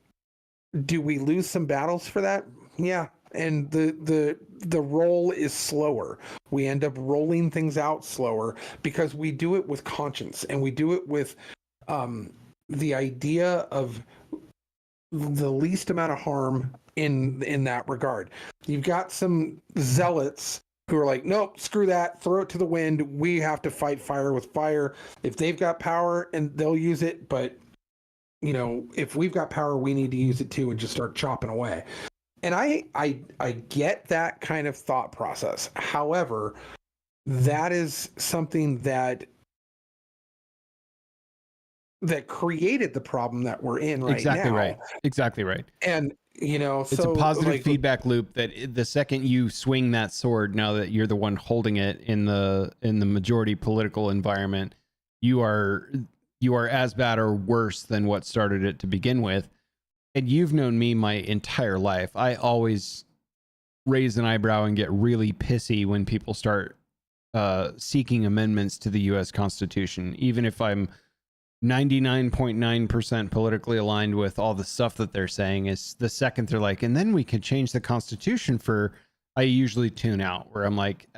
do we lose some battles for that? Yeah. And the roll is slower. We end up rolling things out slower because we do it with conscience, and we do it with the idea of the least amount of harm in that regard. You've got some zealots who are like, nope, screw that, throw it to the wind. We have to fight fire with fire. If they've got power and they'll use it, but if we've got power, we need to use it too and just start chopping away. And I get that kind of thought process. However, that is something that created the problem that we're in right now. Exactly right. And it's a positive feedback loop that the second you swing that sword, now that you're the one holding it in the majority political environment, you are as bad or worse than what started it to begin with. And you've known me my entire life. I always raise an eyebrow and get really pissy when people start seeking amendments to the U.S. Constitution, even if I'm 99.9% politically aligned with all the stuff that they're saying. Is the second they're like, and then we could change the Constitution I usually tune out, where I'm like,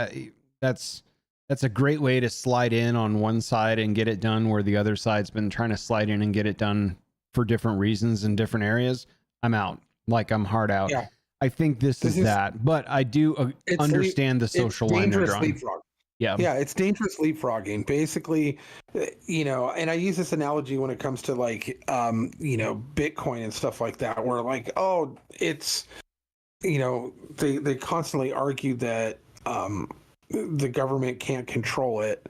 that's a great way to slide in on one side and get it done, where the other side's been trying to slide in and get it done for different reasons in different areas. I'm out. Like, I'm hard out. Yeah. I think this is that, but I do understand the social line they're drawing. Yeah. It's dangerous leapfrogging. Basically, and I use this analogy when it comes to like, Bitcoin and stuff like that, where like, oh, it's, they constantly argue that the government can't control it,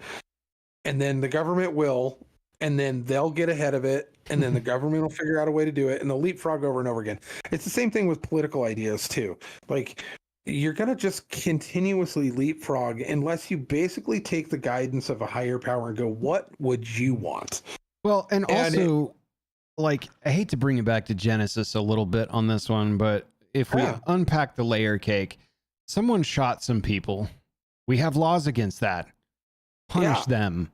and then the government will, and then they'll get ahead of it, and then the government will figure out a way to do it, and they'll leapfrog over and over again. It's the same thing with political ideas too. Like, you're going to just continuously leapfrog unless you basically take the guidance of a higher power and go, what would you want? Well, and also, like, I hate to bring it back to Genesis a little bit on this one, but if we unpack the layer cake, someone shot some people. We have laws against that. Punish them,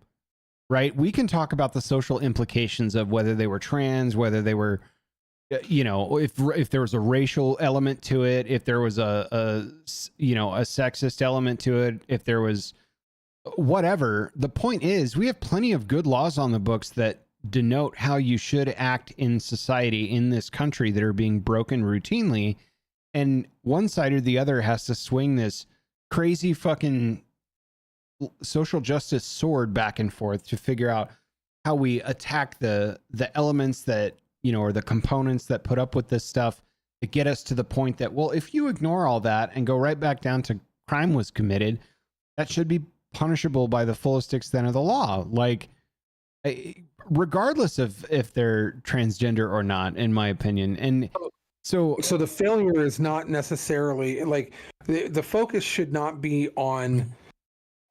right? We can talk about the social implications of whether they were trans, whether they were, if there was a racial element to it, if there was a sexist element to it, if there was whatever. The point is, we have plenty of good laws on the books that denote how you should act in society in this country that are being broken routinely. And one side or the other has to swing this crazy fucking social justice sword back and forth to figure out how we attack the elements that, or the components that put up with this stuff to get us to the point that, well, if you ignore all that and go right back down to crime was committed, that should be punishable by the fullest extent of the law. Like, regardless of if they're transgender or not, in my opinion. And so the failure is not necessarily like the focus should not be on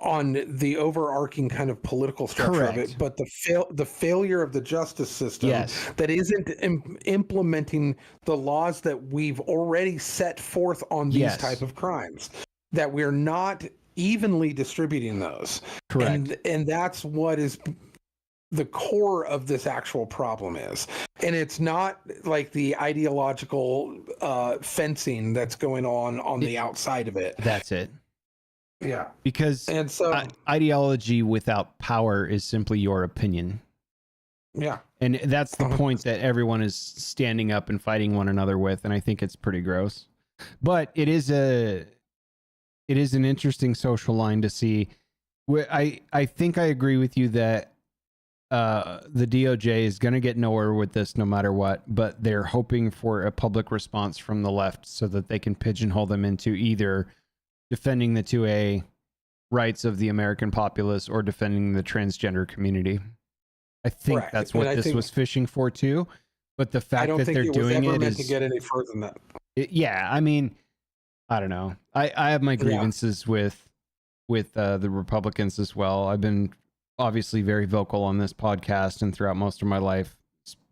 the overarching kind of political structure of it, but the failure of the justice system that isn't implementing the laws that we've already set forth on these type of crimes, that we're not evenly distributing those. Correct. And that's what is the core of this actual problem is. And it's not like the ideological fencing that's going on the outside of it. That's it. Yeah. Because ideology without power is simply your opinion. Yeah. And that's the point that everyone is standing up and fighting one another with. And I think it's pretty gross. But it is an interesting social line to see. I think I agree with you that the DOJ is going to get nowhere with this no matter what, but they're hoping for a public response from the left so that they can pigeonhole them into either defending the 2A rights of the American populace or defending the transgender community. I think that's what this was fishing for too. But the fact that they're doing it is to get any further than that. I mean, I don't know. I have my grievances with the Republicans as well. I've been obviously very vocal on this podcast and throughout most of my life,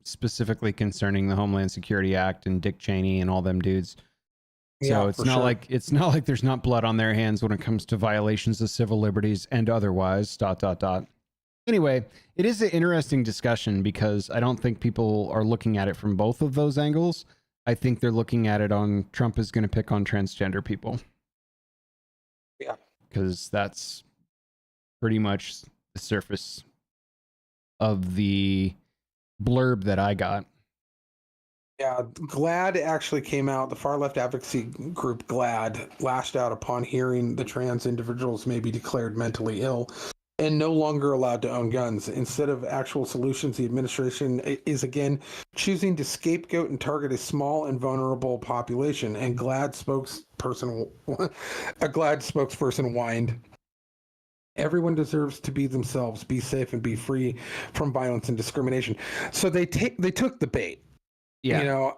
specifically concerning the Homeland Security Act and Dick Cheney and all them dudes. So it's not like there's not blood on their hands when it comes to violations of civil liberties and otherwise. ... Anyway, it is an interesting discussion because I don't think people are looking at it from both of those angles. I think they're looking at it on Trump is going to pick on transgender people. Yeah. Because that's pretty much the surface of the blurb that I got. Yeah, GLAAD actually came out. The far left advocacy group GLAAD lashed out upon hearing the trans individuals may be declared mentally ill and no longer allowed to own guns. Instead of actual solutions, the administration is again choosing to scapegoat and target a small and vulnerable population. And GLAAD spokesperson whined, "Everyone deserves to be themselves, be safe, and be free from violence and discrimination." So they took the bait. Yeah. You know,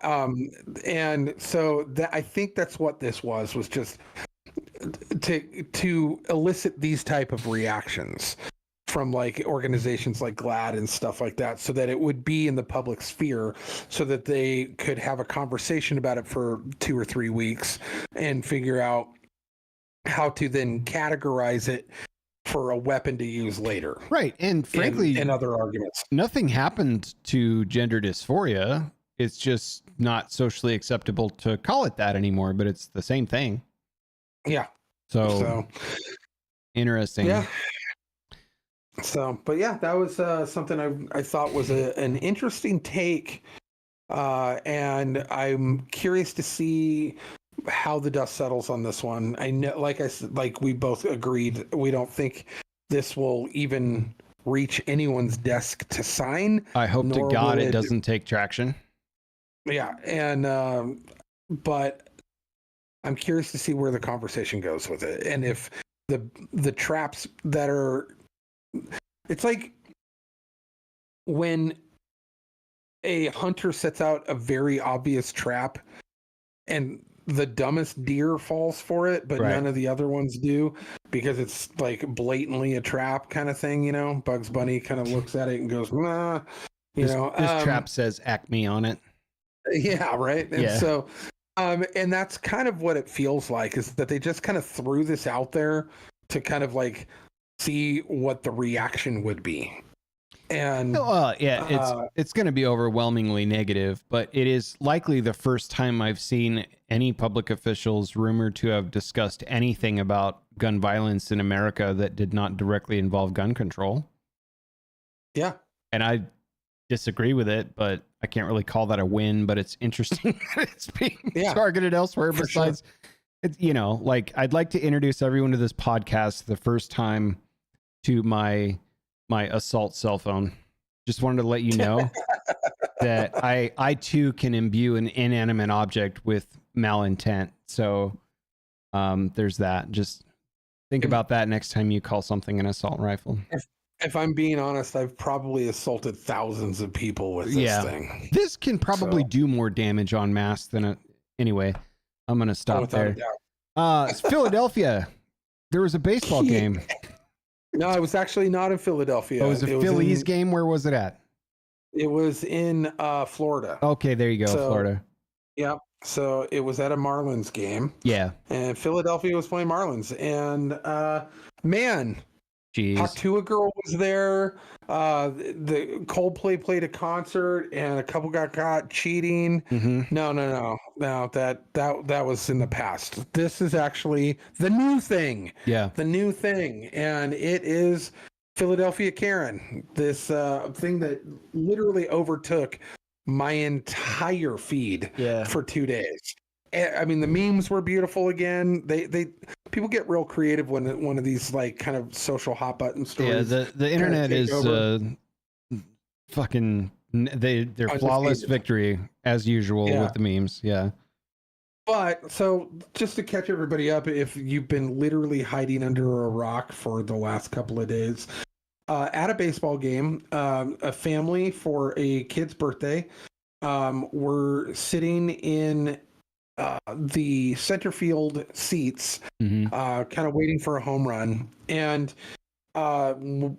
and so that, I think that's what this was just to elicit these type of reactions from like organizations like GLAAD and stuff like that, so that it would be in the public sphere, so that they could have a conversation about it for 2 or 3 weeks and figure out how to then categorize it for a weapon to use later. Right. And frankly, and other arguments. Nothing happened to gender dysphoria. It's just not socially acceptable to call it that anymore, but it's the same thing. Yeah. So interesting. Yeah. So, but yeah, that was something I thought was an interesting take. And I'm curious to see how the dust settles on this one. I know, like I said, like we both agreed, we don't think this will even reach anyone's desk to sign. I hope to God it doesn't take traction. Yeah, and but I'm curious to see where the conversation goes with it, and if the traps that are, it's like when a hunter sets out a very obvious trap, and the dumbest deer falls for it, but none of the other ones do, because it's like blatantly a trap kind of thing. You know, Bugs Bunny kind of looks at it and goes, "Nah." This trap says Acme on it. Yeah, right. And so, and that's kind of what it feels like, is that they just kind of threw this out there to kind of like see what the reaction would be. And it's going to be overwhelmingly negative, but it is likely the first time I've seen any public officials rumored to have discussed anything about gun violence in America that did not directly involve gun control. Yeah. And I disagree with it, but I can't really call that a win, but it's interesting that it's being targeted elsewhere besides, you know, like I'd like to introduce everyone to this podcast the first time to my assault cell phone. Just wanted to let you know that I too can imbue an inanimate object with malintent. So there's that. Just think about that next time you call something an assault rifle. If I'm being honest, I've probably assaulted thousands of people with this thing. This can probably do more damage en masse than anyway, I'm going to stop there. Philadelphia. There was a baseball game. No, it was actually not in Philadelphia. Oh, it was a Phillies game. Where was it at? It was in Florida. Okay, there you go, Florida. Yeah. So it was at a Marlins game. Yeah. And Philadelphia was playing Marlins. And man, jeez. Tattoo Girl was there. The Coldplay played a concert, and a couple got caught cheating. Mm-hmm. No. That was in the past. This is actually the new thing. Yeah, the new thing, and it is Philadelphia Karen. This thing that literally overtook my entire feed for 2 days. I mean, the memes were beautiful again. They people get real creative when one of these like kind of social hot button stories. Yeah, the internet is fucking they're flawless victory as usual with the memes. Yeah. But so just to catch everybody up, if you've been literally hiding under a rock for the last couple of days, at a baseball game, a family for a kid's birthday, were sitting in the center field seats, kind of waiting for a home run, and one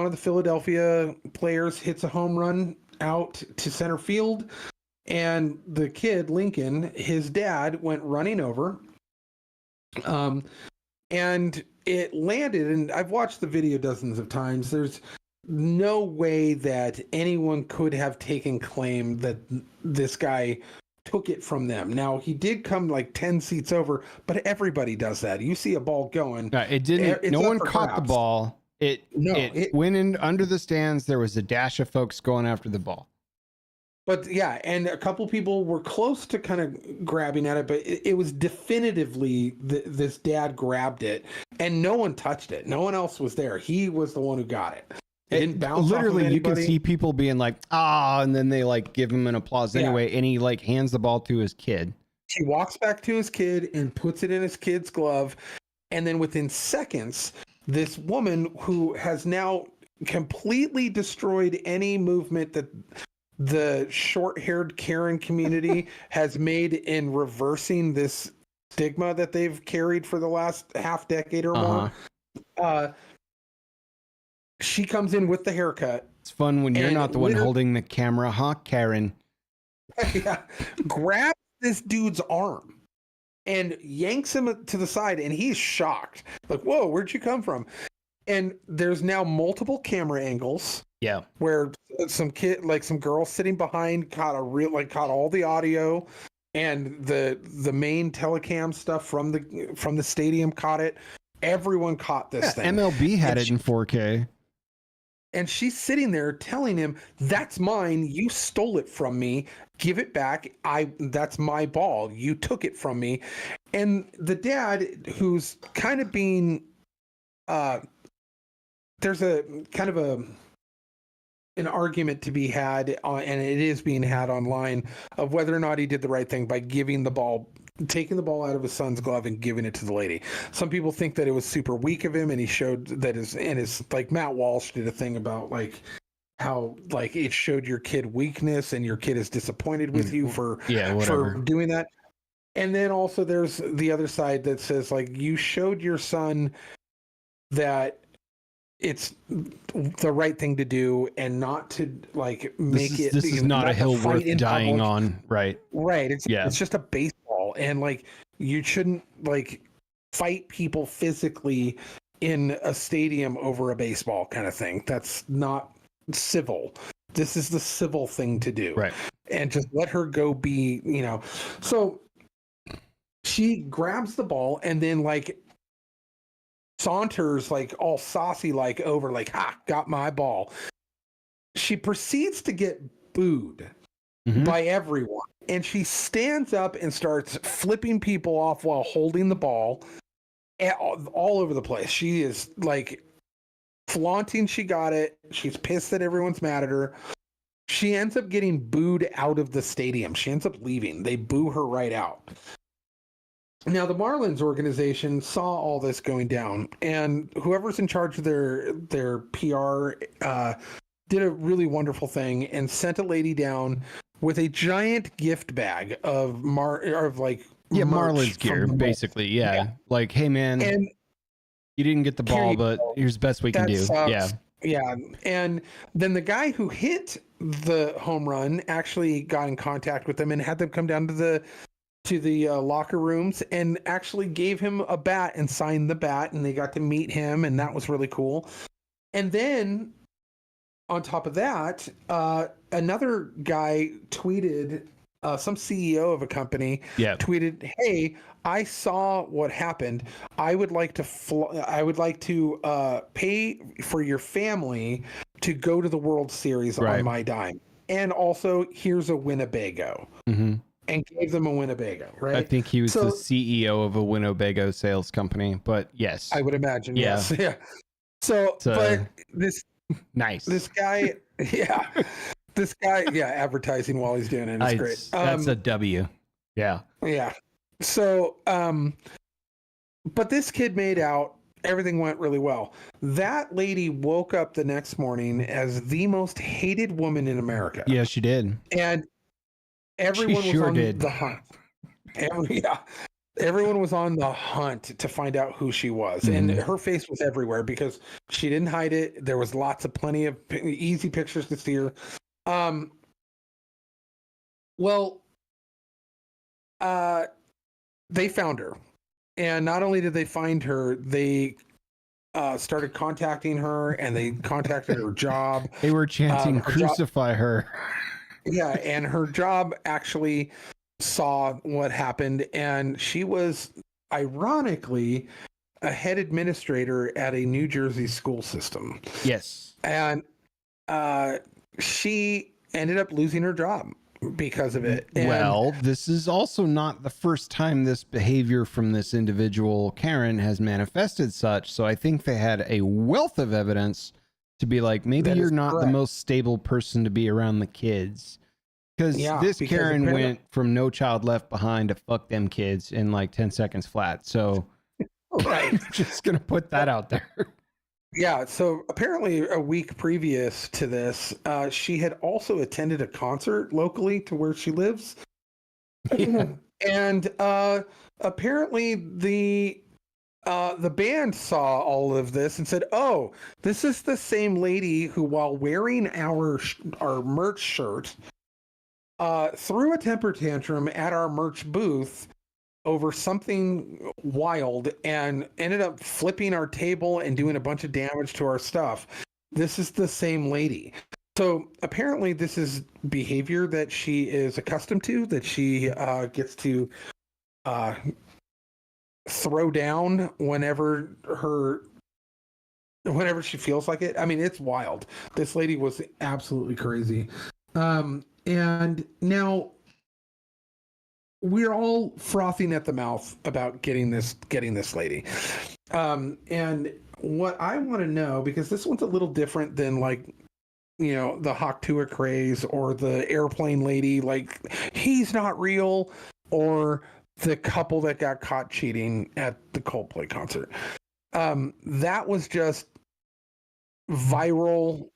of the Philadelphia players hits a home run out to center field, and the kid, Lincoln, his dad, went running over, and it landed, and I've watched the video dozens of times. There's no way that anyone could have taken claim that this guy took it from them. Now, he did come like 10 seats over, but everybody does that. You see a ball going. It didn't. No one caught the ball. It went in under the stands. There was a dash of folks going after the ball. But yeah, and a couple people were close to kind of grabbing at it, but it was definitively this dad grabbed it, and no one touched it. No one else was there. He was the one who got it. It didn't bounce literally off of you can anybody. see people being like, and then they like give him an applause anyway, and he like hands the ball to his kid. He walks back to his kid and puts it in his kid's glove, and then within seconds, this woman who has now completely destroyed any movement that the short-haired Karen community has made in reversing this stigma that they've carried for the last half decade or more. She comes in with the haircut. It's fun when you're not the one holding the camera, huh, Karen? Yeah, grabs this dude's arm and yanks him to the side, and he's shocked. Like, whoa, where'd you come from? And there's now multiple camera angles. Yeah, where some girl sitting behind caught all the audio, and the main telecam stuff from the stadium caught it. Everyone caught this thing. MLB had it in 4K. And she's sitting there telling him, "That's mine. You stole it from me. Give it back. That's my ball. You took it from me." And the dad, who's kind of being, there's a kind of an argument to be had and it is being had online of whether or not he did the right thing by taking the ball out of his son's glove and giving it to the lady. Some people think that it was super weak of him, and he showed that his like Matt Walsh did a thing about like how like it showed your kid weakness and your kid is disappointed with you for doing that. And then also there's the other side that says like you showed your son that it's the right thing to do and not to like make this is not a hill worth dying on. Right. It's just a baseball, and like you shouldn't like fight people physically in a stadium over a baseball kind of thing. That's not civil. This is the civil thing to do. Right. And just let her go be, so she grabs the ball and then like saunters like all saucy like over like, "Ha, got my ball." She proceeds to get booed by everyone, and she stands up and starts flipping people off while holding the ball all over the place. She is like flaunting she got it. She's pissed that everyone's mad at her. She ends up getting booed out of the stadium. She ends up leaving. They boo her right out. Now, the Marlins organization saw all this going down, and whoever's in charge of their PR did a really wonderful thing and sent a lady down with a giant gift bag of Marlins gear, basically. Yeah. Like, hey, man, and you didn't get the ball, but here's the best we can do. Sucks. Yeah. And then the guy who hit the home run actually got in contact with them and had them come down to the locker rooms and actually gave him a bat and signed the bat, and they got to meet him, and that was really cool. And then on top of that, another guy tweeted, some CEO of a company tweeted, "Hey, I saw what happened. I would like to pay for your family to go to the World Series on my dime. And also, here's a Winnebago." And gave them a Winnebago, right? I think he was the CEO of a Winnebago sales company, but yes. I would imagine, yes. Yeah. So, but this guy, advertising while he's doing it is great. That's a W. Yeah. Yeah. So, but this kid made out. Everything went really well. That lady woke up the next morning as the most hated woman in America. Yeah, she did. And everyone was on the hunt. Everyone was on the hunt to find out who she was. And her face was everywhere because she didn't hide it. There was plenty of easy pictures to see her. They found her. And not only did they find her, they started contacting her, and they contacted her job. They were chanting, "Crucify her." Yeah, and her job actually saw what happened, and she was ironically a head administrator at a New Jersey school system. Yes. And she ended up losing her job because of it. And Well, this is also not the first time this behavior from this individual, Karen, has manifested such. So I think they had a wealth of evidence to be like, maybe That you're is not the correct. most stable person to be around the kids. Because Yeah, this because Karen apparently- went from No Child Left Behind to fuck them kids in like 10 seconds flat. So right. just going to put that out there. Yeah, so apparently a week previous to this, she had also attended a concert locally to where she lives. Yeah. And apparently the band saw all of this and said, "Oh, this is the same lady who, while wearing our merch shirt, threw a temper tantrum at our merch booth over something wild and ended up flipping our table and doing a bunch of damage to our stuff. This is the same lady." So apparently this is behavior that she is accustomed to, that she gets to throw down whenever she feels like it. I mean, it's wild. This lady was absolutely crazy. And now we're all frothing at the mouth about getting this lady. And what I want to know, because this one's a little different than like, you know, the Hawk Tuah craze or the airplane lady, like he's not real, or the couple that got caught cheating at the Coldplay concert. That was just viral,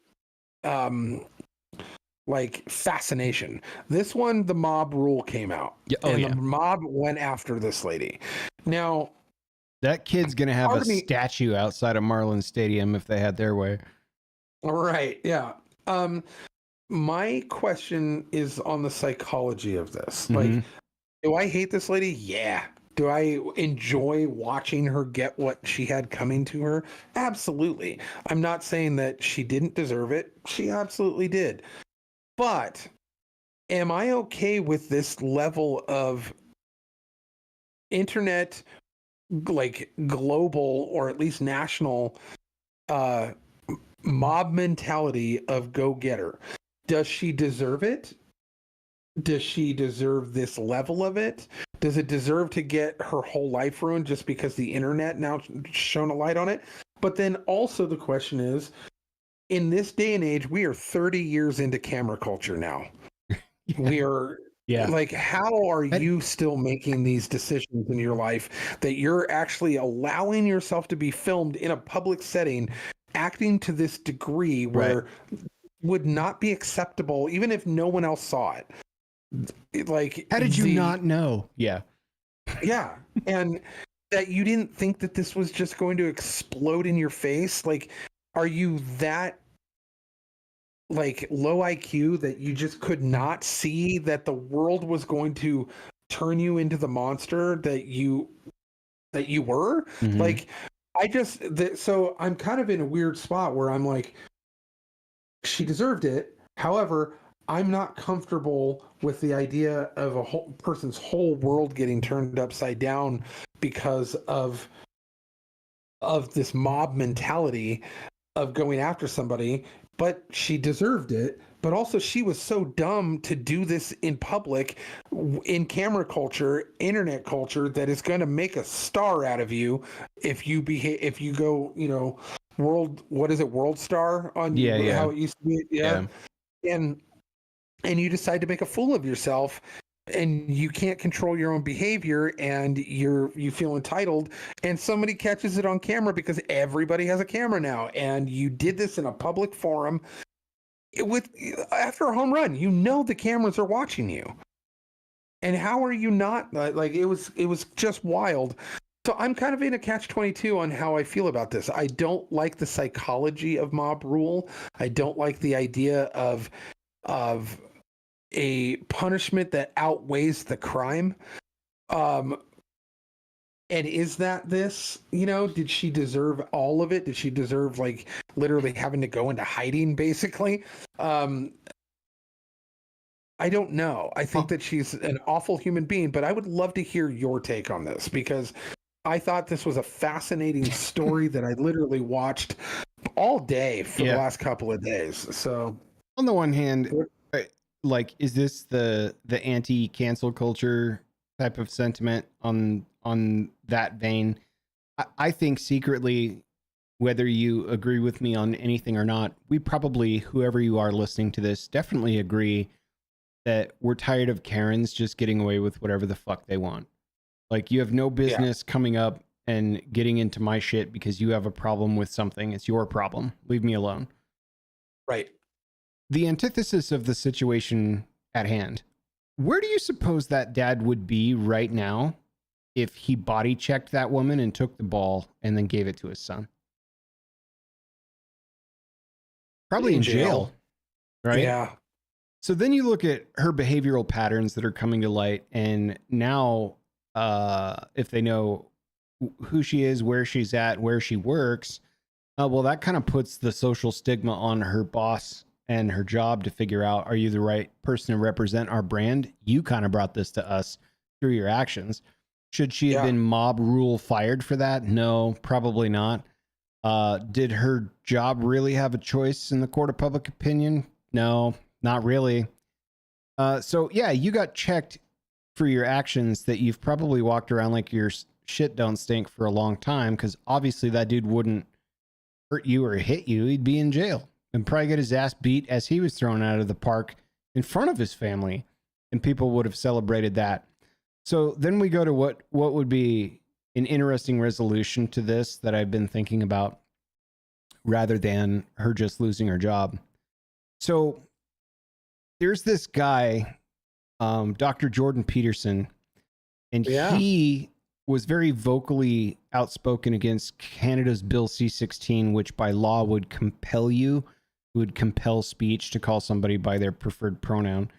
like fascination. This one, the mob rule came out. Yeah, The mob went after this lady. Now, that kid's going to have part a of me- statue outside of Marlins Stadium if they had their way. right, yeah. My question is on the psychology of this. Like, Mhm. do I hate this lady? Yeah. Do I enjoy watching her get what she had coming to her? Absolutely. I'm not saying that she didn't deserve it. She absolutely did. But am I okay with this level of internet, like global or at least national mob mentality of go get her? Does she deserve it? Does she deserve this level of it? Does it deserve to get her whole life ruined just because the internet now shone a light on it? But then also the question is, in this day and age, we are 30 years into camera culture now. We are like, how are you still making these decisions in your life that you're actually allowing yourself to be filmed in a public setting, acting to this degree where would not be acceptable even if no one else saw it? Like, How did you not know? Yeah. Yeah. And that you didn't think that this was just going to explode in your face. Like, are you that like low IQ that you just could not see that the world was going to turn you into the monster that you were? Mhm. Like, so I'm kind of in a weird spot where I'm like, she deserved it. However, I'm not comfortable with the idea of a whole person's whole world getting turned upside down because of this mob mentality of going after somebody. But she deserved it. But also, she was so dumb to do this in public, in camera culture, internet culture, that is going to make a star out of you if you go, you know, world star on how it used to be. Yeah. And you decide to make a fool of yourself, and you can't control your own behavior, and you feel entitled, and somebody catches it on camera because everybody has a camera now, and you did this in a public forum after a home run. You know the cameras are watching you, and how are you not? Like, it was just wild. So I'm kind of in a catch-22 on how I feel about this. I don't like the psychology of mob rule. I don't like the idea of a punishment that outweighs the crime. And is that this, you know, did she deserve all of it? Did she deserve, like, literally having to go into hiding, basically? I don't know. I think that she's an awful human being, but I would love to hear your take on this, because I thought this was a fascinating story that I literally watched all day for the last couple of days. So on the one hand, like, is this the anti-cancel culture type of sentiment on that vein? I think secretly, whether you agree with me on anything or not, we probably, whoever you are listening to this, definitely agree that we're tired of Karens just getting away with whatever the fuck they want. Like, you have no business coming up and getting into my shit because you have a problem with something. It's your problem. Leave me alone. Right. The antithesis of the situation at hand. Where do you suppose that dad would be right now if he body checked that woman and took the ball and then gave it to his son? Probably in jail, right? Yeah. So then you look at her behavioral patterns that are coming to light, and now if they know who she is, where she's at, where she works, well, that kind of puts the social stigma on her boss and her job to figure out, are you the right person to represent our brand? You kind of brought this to us through your actions. Should she have been mob rule fired for that? No, probably not. Did her job really have a choice in the court of public opinion? No, not really. So yeah, you got checked for your actions that you've probably walked around like your shit don't stink for a long time, because obviously that dude wouldn't hurt you or hit you. He'd be in jail and probably get his ass beat as he was thrown out of the park in front of his family, and people would have celebrated that. So then we go to what would be an interesting resolution to this that I've been thinking about, rather than her just losing her job. So there's this guy, Dr. Jordan Peterson, and he was very vocally outspoken against Canada's Bill C-16, which by law would compel speech to call somebody by their preferred pronoun.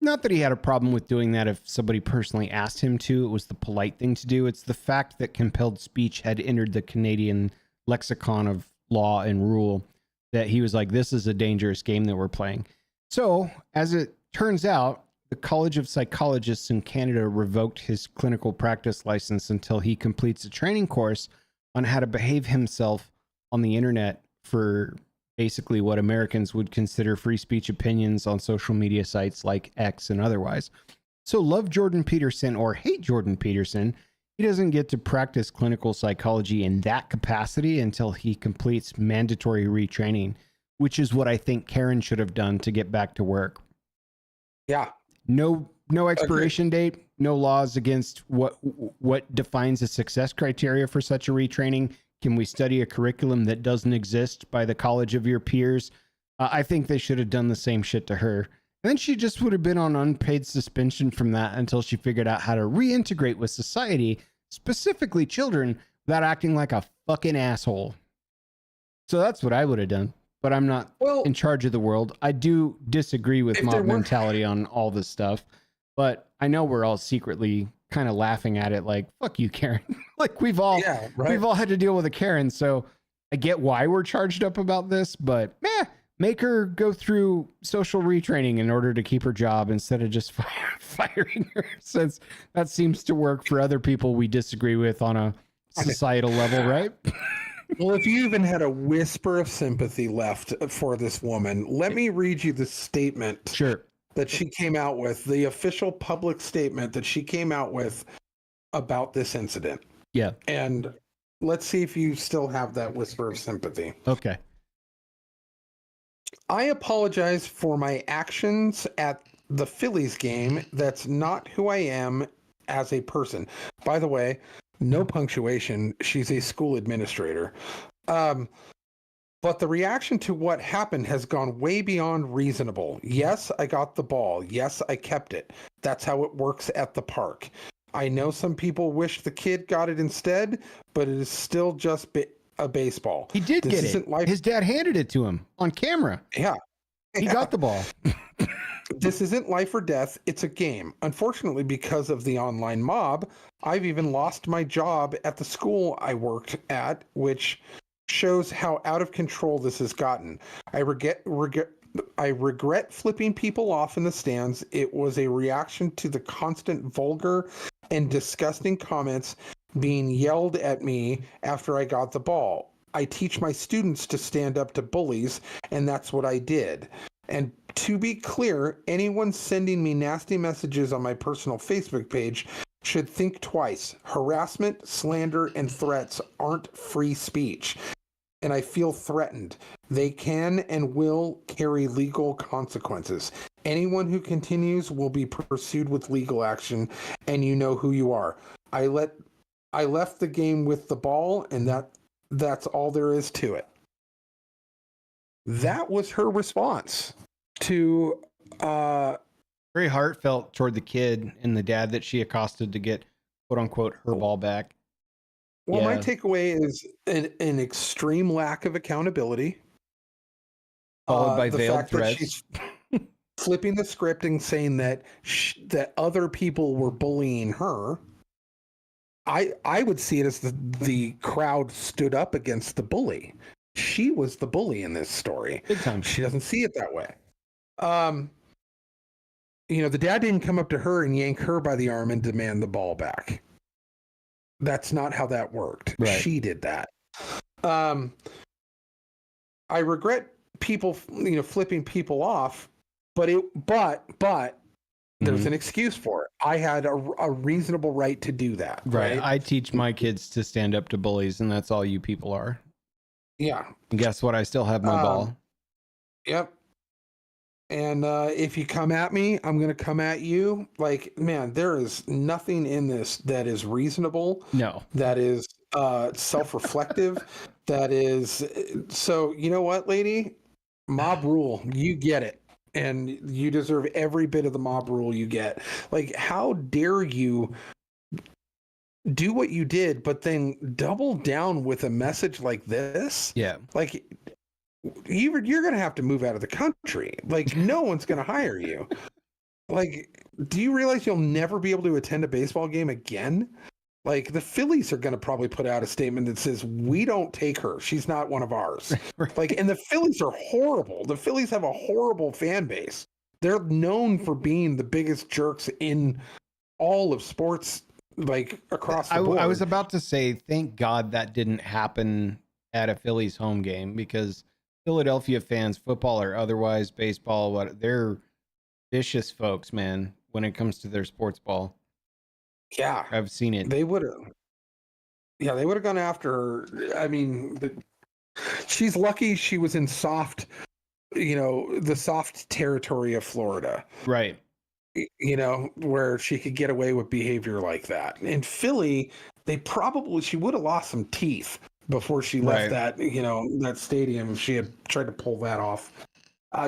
Not that he had a problem with doing that if somebody personally asked him to. It was the polite thing to do. It's the fact that compelled speech had entered the Canadian lexicon of law and rule that he was like, this is a dangerous game that we're playing. So, as it turns out, the College of Psychologists in Canada revoked his clinical practice license until he completes a training course on how to behave himself on the internet for basically what Americans would consider free speech opinions on social media sites like X and otherwise. So love Jordan Peterson or hate Jordan Peterson, he doesn't get to practice clinical psychology in that capacity until he completes mandatory retraining, which is what I think Karen should have done to get back to work. Yeah. No expiration date, no laws against what defines a success criteria for such a retraining. Can we study a curriculum that doesn't exist by the college of your peers? I think they should have done the same shit to her. And then she just would have been on unpaid suspension from that until she figured out how to reintegrate with society, specifically children, without acting like a fucking asshole. So that's what I would have done. But I'm not in charge of the world. I do disagree with mob mentality on all this stuff. But I know we're all secretly kind of laughing at it like, fuck you, Karen. Like we've all had to deal with a Karen. So I get why we're charged up about this, but make her go through social retraining in order to keep her job instead of just firing her, since that seems to work for other people we disagree with on a societal level, right? Well, if you even had a whisper of sympathy left for this woman, let me read you the statement that she came out with, the official public statement that she came out with about this incident. Yeah. And let's see if you still have that whisper of sympathy. Okay. I apologize for my actions at the Phillies game. That's not who I am as a person. By the way, no punctuation. She's a school administrator. But the reaction to what happened has gone way beyond reasonable. Yes, I got the ball. Yes, I kept it. That's how it works at the park. I know some people wish the kid got it instead, but it is still just a baseball. He did get it. His dad handed it to him on camera. Yeah. He got the ball. This isn't life or death. It's a game. Unfortunately, because of the online mob, I've even lost my job at the school I worked at, which shows how out of control this has gotten. I regret flipping people off in the stands. It was a reaction to the constant vulgar and disgusting comments being yelled at me after I got the ball. I teach my students to stand up to bullies, and that's what I did. And to be clear, anyone sending me nasty messages on my personal Facebook page should think twice. Harassment, slander, and threats aren't free speech. And I feel threatened. They can and will carry legal consequences. Anyone who continues will be pursued with legal action, and you know who you are. I left the game with the ball, and that's all there is to it. That was her response to very heartfelt toward the kid and the dad that she accosted to get quote unquote her ball back. Well, my takeaway is an extreme lack of accountability, followed by the veiled fact threats. that she's flipping the script and saying that that other people were bullying her. I would see it as the crowd stood up against the bully. She was the bully in this story. Big time. She doesn't see it that way. The dad didn't come up to her and yank her by the arm and demand the ball back. That's not how that worked. Right. She did that. I regret people, flipping people off, but there's an excuse for it. I had a reasonable right to do that. Right. I teach my kids to stand up to bullies, and that's all you people are. Yeah. And guess what? I still have my ball. Yep. And if you come at me, I'm going to come at you. Like, man, there is nothing in this that is reasonable. No. That is self-reflective. That is. So, you know what, lady? Mob rule. You get it. And you deserve every bit of the mob rule you get. Like, how dare you do what you did, but then double down with a message like this? Yeah. Like, you're going to have to move out of the country. Like, no one's going to hire you. Like, do you realize you'll never be able to attend a baseball game again? Like, the Phillies are going to probably put out a statement that says, we don't take her. She's not one of ours. Right. Like, and the Phillies are horrible. The Phillies have a horrible fan base. They're known for being the biggest jerks in all of sports, like, across the board. I was about to say, thank God that didn't happen at a Phillies home game, because Philadelphia fans, football or otherwise, baseball, they're vicious folks, man, when it comes to their sports ball. Yeah. I've seen it. They would have. Yeah, they would have gone after her. I mean, she's lucky she was in the soft territory of Florida. Right. Where she could get away with behavior like that. In Philly, she would have lost some teeth before she left that, that stadium if she had tried to pull that off.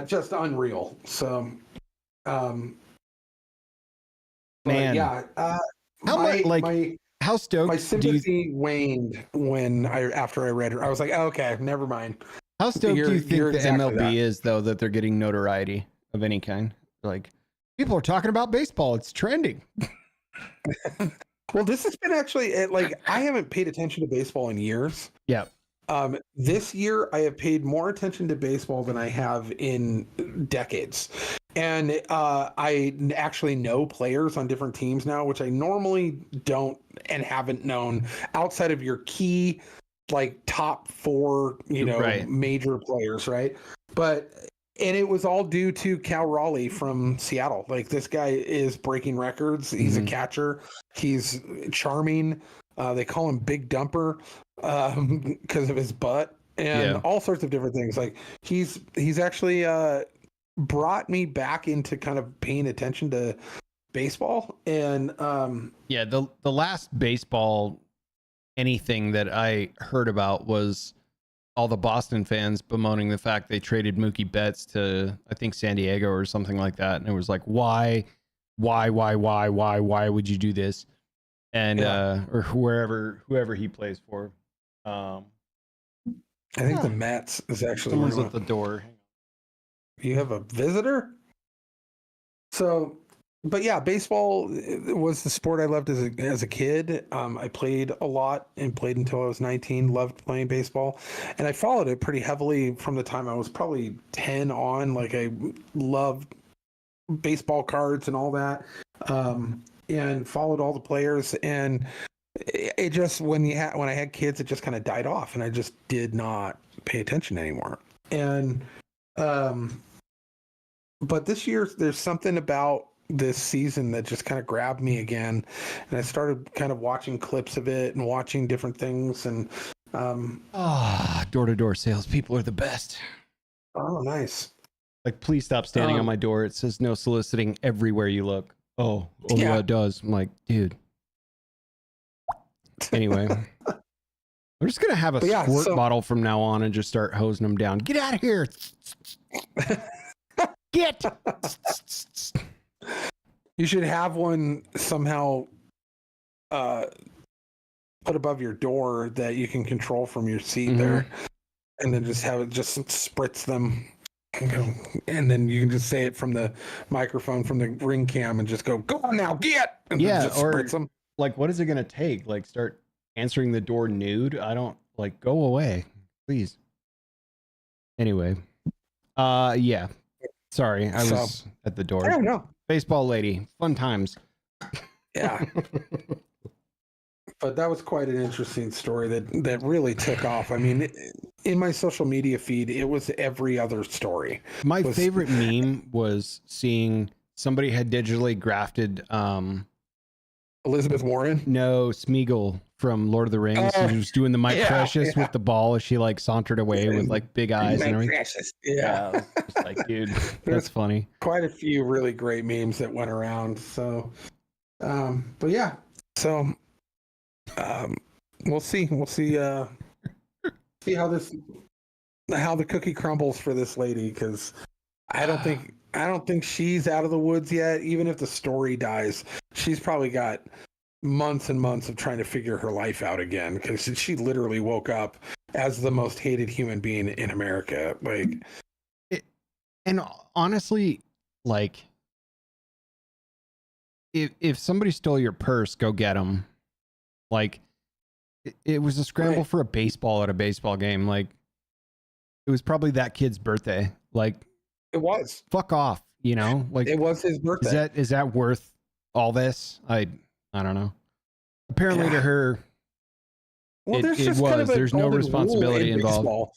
Just unreal. So, man, yeah. How stoked? My sympathy waned after I read her. I was like, oh, okay, never mind. How stoked do you think the exactly MLB is, though, that they're getting notoriety of any kind? Like, people are talking about baseball. It's trending. Well, this has been actually I haven't paid attention to baseball in years. Yeah. This year, I have paid more attention to baseball than I have in decades. And I actually know players on different teams now, which I normally don't and haven't known outside of your key, like, top four, major players, right? And it was all due to Cal Raleigh from Seattle. Like, this guy is breaking records. He's a catcher. He's charming. They call him Big Dumper because of his butt and all sorts of different things. Like, he's actually brought me back into kind of paying attention to baseball. And the last baseball anything that I heard about was all the Boston fans bemoaning the fact they traded Mookie Betts to, I think, San Diego or something like that. And it was like, why would you do this? And or whoever he plays for. I think the Mets is actually someone's at the door. You have a visitor? So, but yeah, baseball was the sport I loved as a kid. I played a lot and played until I was 19, loved playing baseball. And I followed it pretty heavily from the time I was probably 10 on. Like, I loved baseball cards and all that. And followed all the players. And it just, when I had kids, it just kind of died off, and I just did not pay attention anymore. And but this year there's something about this season that just kind of grabbed me again, and I started kind of watching clips of it and watching different things. And door-to-door salespeople are the best. oh, nice. Like, please stop standing on my door. It says no soliciting everywhere you look. Oh yeah, it does. I'm like, dude. Anyway, we're just gonna have a squirt bottle from now on and just start hosing them down. Get out of here! Get! You should have one somehow put above your door that you can control from your seat there, and then just have it just spritz them. And then you can just say it from the microphone from the ring cam and just go on now, get! And just or spritz them. Like, what is it gonna take? Like, start answering the door nude? I don't like. Go away, please. Anyway, yeah. Sorry, I was at the door. I don't know. Baseball lady, fun times. Yeah. But that was quite an interesting story that really took off. I mean, in my social media feed, it was every other story. My favorite meme was seeing somebody had digitally grafted Elizabeth Warren? No, Smeagol from Lord of the Rings. She was doing the Mike Precious with the ball as she like sauntered away with like big eyes and everything. Precious. Yeah. It's like, dude, that's funny. Quite a few really great memes that went around. So, but yeah. So, we'll see. We'll see. See how the cookie crumbles for this lady, because I don't think she's out of the woods yet. Even if the story dies, she's probably got months and months of trying to figure her life out again, because she literally woke up as the most hated human being in America. Like, and honestly, like, if somebody stole your purse, go get them. Like, it was a scramble for a baseball at a baseball game. Like, it was probably that kid's birthday. Like, it was. Fuck off, you know? Like, it was his birthday. Is that worth all this? I don't know. Apparently to her, well, there's no responsibility involved.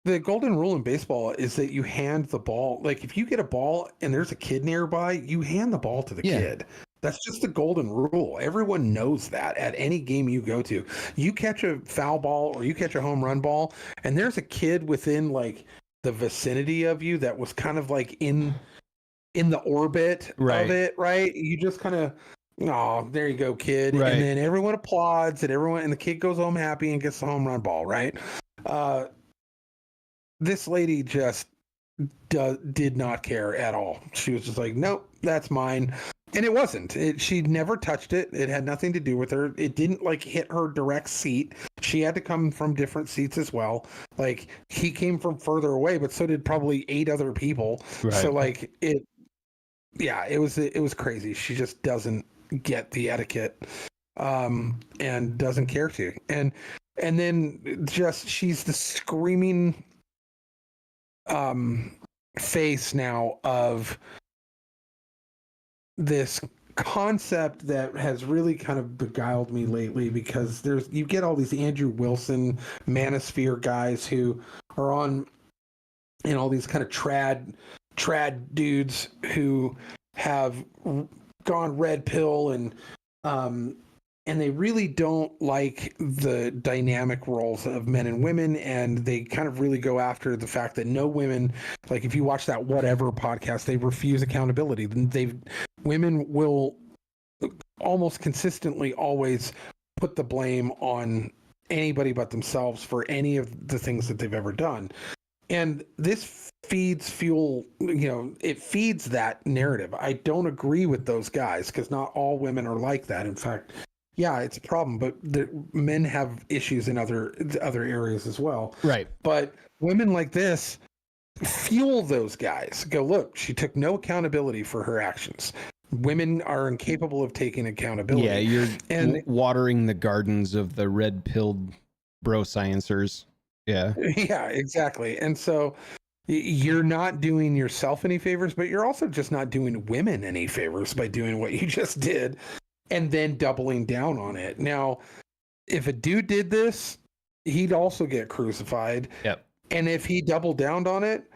The golden rule in baseball is that you hand the ball. Like, if you get a ball and there's a kid nearby, you hand the ball to the kid. That's just the golden rule. Everyone knows that at any game you go to. You catch a foul ball or you catch a home run ball, and there's a kid within like the vicinity of you that was kind of like in the orbit of it, right? You just kind of, oh, there you go, kid. Right. And then everyone applauds and the kid goes home happy and gets the home run ball, right? This lady just did not care at all. She was just like, nope, that's mine. And it wasn't. She never touched it. It had nothing to do with her. It didn't like hit her direct seat. She had to come from different seats as well. Like, he came from further away, but so did probably 8 other people. Right. So like it was crazy. She just doesn't get the etiquette, and doesn't care to. And then just she's the screaming face now of this concept that has really kind of beguiled me lately, because you get all these Andrew Wilson manosphere guys who are on, and all these kind of trad dudes who have gone red pill, and they really don't like the dynamic roles of men and women, and they kind of really go after the fact that no women, like if you watch that Whatever podcast, they refuse accountability. Women will almost consistently always put the blame on anybody but themselves for any of the things that they've ever done. And this feeds fuel, it feeds that narrative. I don't agree with those guys, because not all women are like that. In fact, yeah, it's a problem, but men have issues in other areas as well. Right. But women like this fuel those guys. Go, look, she took no accountability for her actions. Women are incapable of taking accountability. Yeah, you're watering the gardens of the red-pilled bro sciencers. Yeah. Yeah, exactly. And so you're not doing yourself any favors, but you're also just not doing women any favors by doing what you just did and then doubling down on it. Now, if a dude did this, he'd also get crucified. Yep. And if he doubled down on it,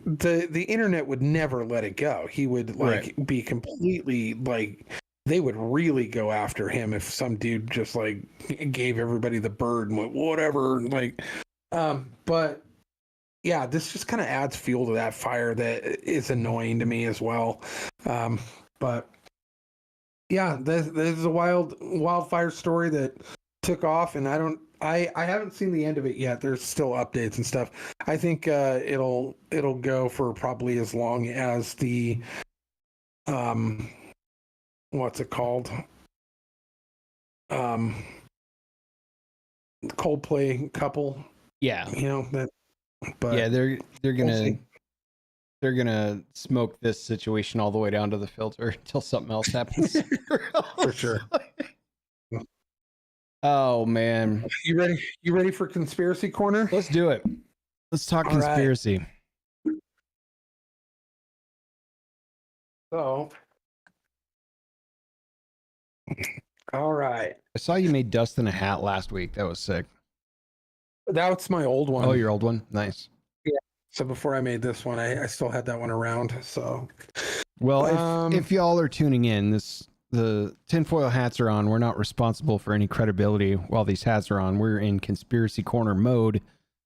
the internet would never let it go. He would like be completely like, they would really go after him if some dude just like gave everybody the bird and went whatever. Like, but yeah, this just kind of adds fuel to that fire that is annoying to me as well. But yeah, this is a wildfire story that took off, and I haven't seen the end of it yet. There's still updates and stuff. I think it'll go for probably as long as the what's it called? Coldplay couple. Yeah. You know that. But yeah, they're gonna they're gonna smoke this situation all the way down to the filter until something else happens. For sure. Oh man. You ready? You ready for conspiracy corner? Let's do it. Let's talk conspiracy. Right. So, all right. I saw you made Dustin a hat last week. That was sick. That's my old one. Oh, your old one? Nice. Yeah. So before I made this one, I still had that one around. So, well, if y'all are tuning in, the tinfoil hats are on. We're not responsible for any credibility while these hats are on. We're in conspiracy corner mode.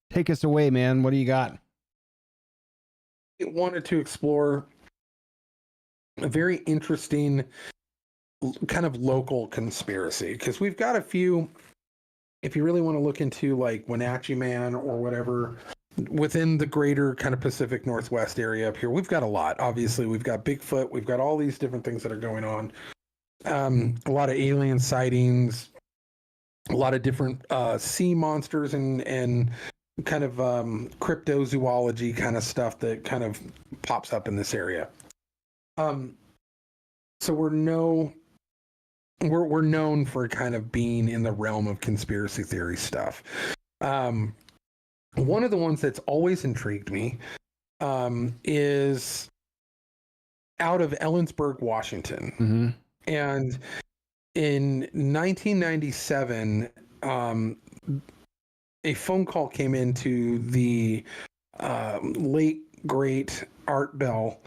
Take us away, man. What do you got? I wanted to explore a very interesting kind of local conspiracy, because we've got a few. If you really want to look into like Wenatchee Man or whatever within the greater kind of Pacific Northwest area up here, we've got a lot. Obviously, we've got Bigfoot, we've got all these different things that are going on. A lot of alien sightings, a lot of different sea monsters and kind of cryptozoology kind of stuff that kind of pops up in this area. So we're known for kind of being in the realm of conspiracy theory stuff. One of the ones that's always intrigued me is out of Ellensburg, Washington. Mm-hmm. And in 1997, a phone call came into the late, great Art Bell.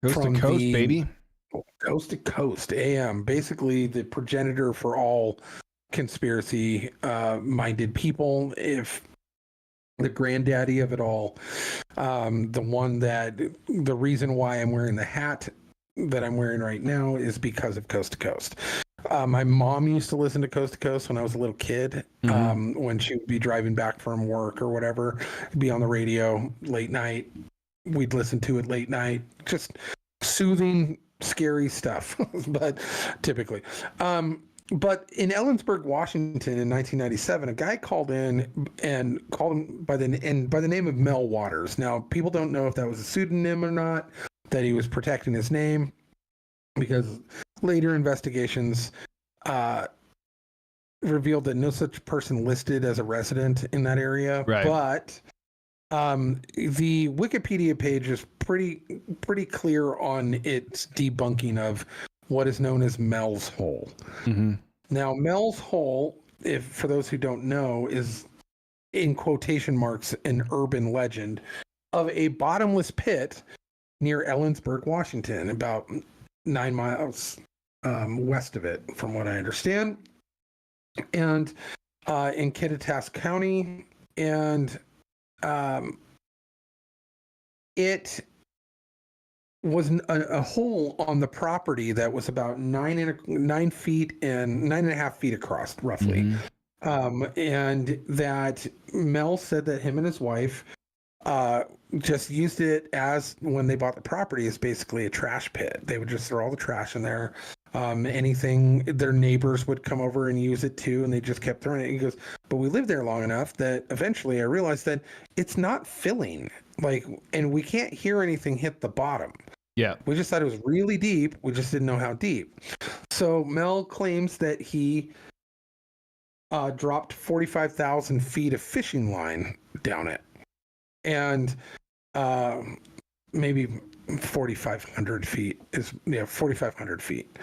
Coast to coast, baby. Coast to Coast AM, basically the progenitor for all conspiracy minded people, if the granddaddy of it all. The reason why I'm wearing the hat that I'm wearing right now is because of Coast to Coast. My mom used to listen to Coast when I was a little kid. Mm-hmm. When she would be driving back from work or whatever, it'd be on the radio late night. We'd listen to it late night, just soothing, scary stuff, but typically. But in Ellensburg, Washington in 1997, a guy called in and called him by the name of Mel Waters. Now, people don't know if that was a pseudonym or not, that he was protecting his name, because later investigations revealed that no such person listed as a resident in that area. Right. But the Wikipedia page is pretty clear on its debunking of what is known as Mel's Hole. Mm-hmm. Now, Mel's Hole, if for those who don't know, is in quotation marks an urban legend of a bottomless pit near Ellensburg, Washington, about 9 miles west of it, from what I understand, and in Kittitas County, and it was a hole on the property that was about 9 feet and 9.5 feet across, roughly. Mm-hmm. And that Mel said that him and his wife just used it as, when they bought the property, as basically a trash pit. They would just throw all the trash in there. Anything, their neighbors would come over and use it too, and they just kept throwing it. He goes, but we lived there long enough that eventually I realized that it's not filling, and we can't hear anything hit the bottom. Yeah. We just thought it was really deep. We just didn't know how deep. So Mel claims that he dropped 45,000 feet of fishing line down it. And maybe 4,500 feet is 4,500 feet.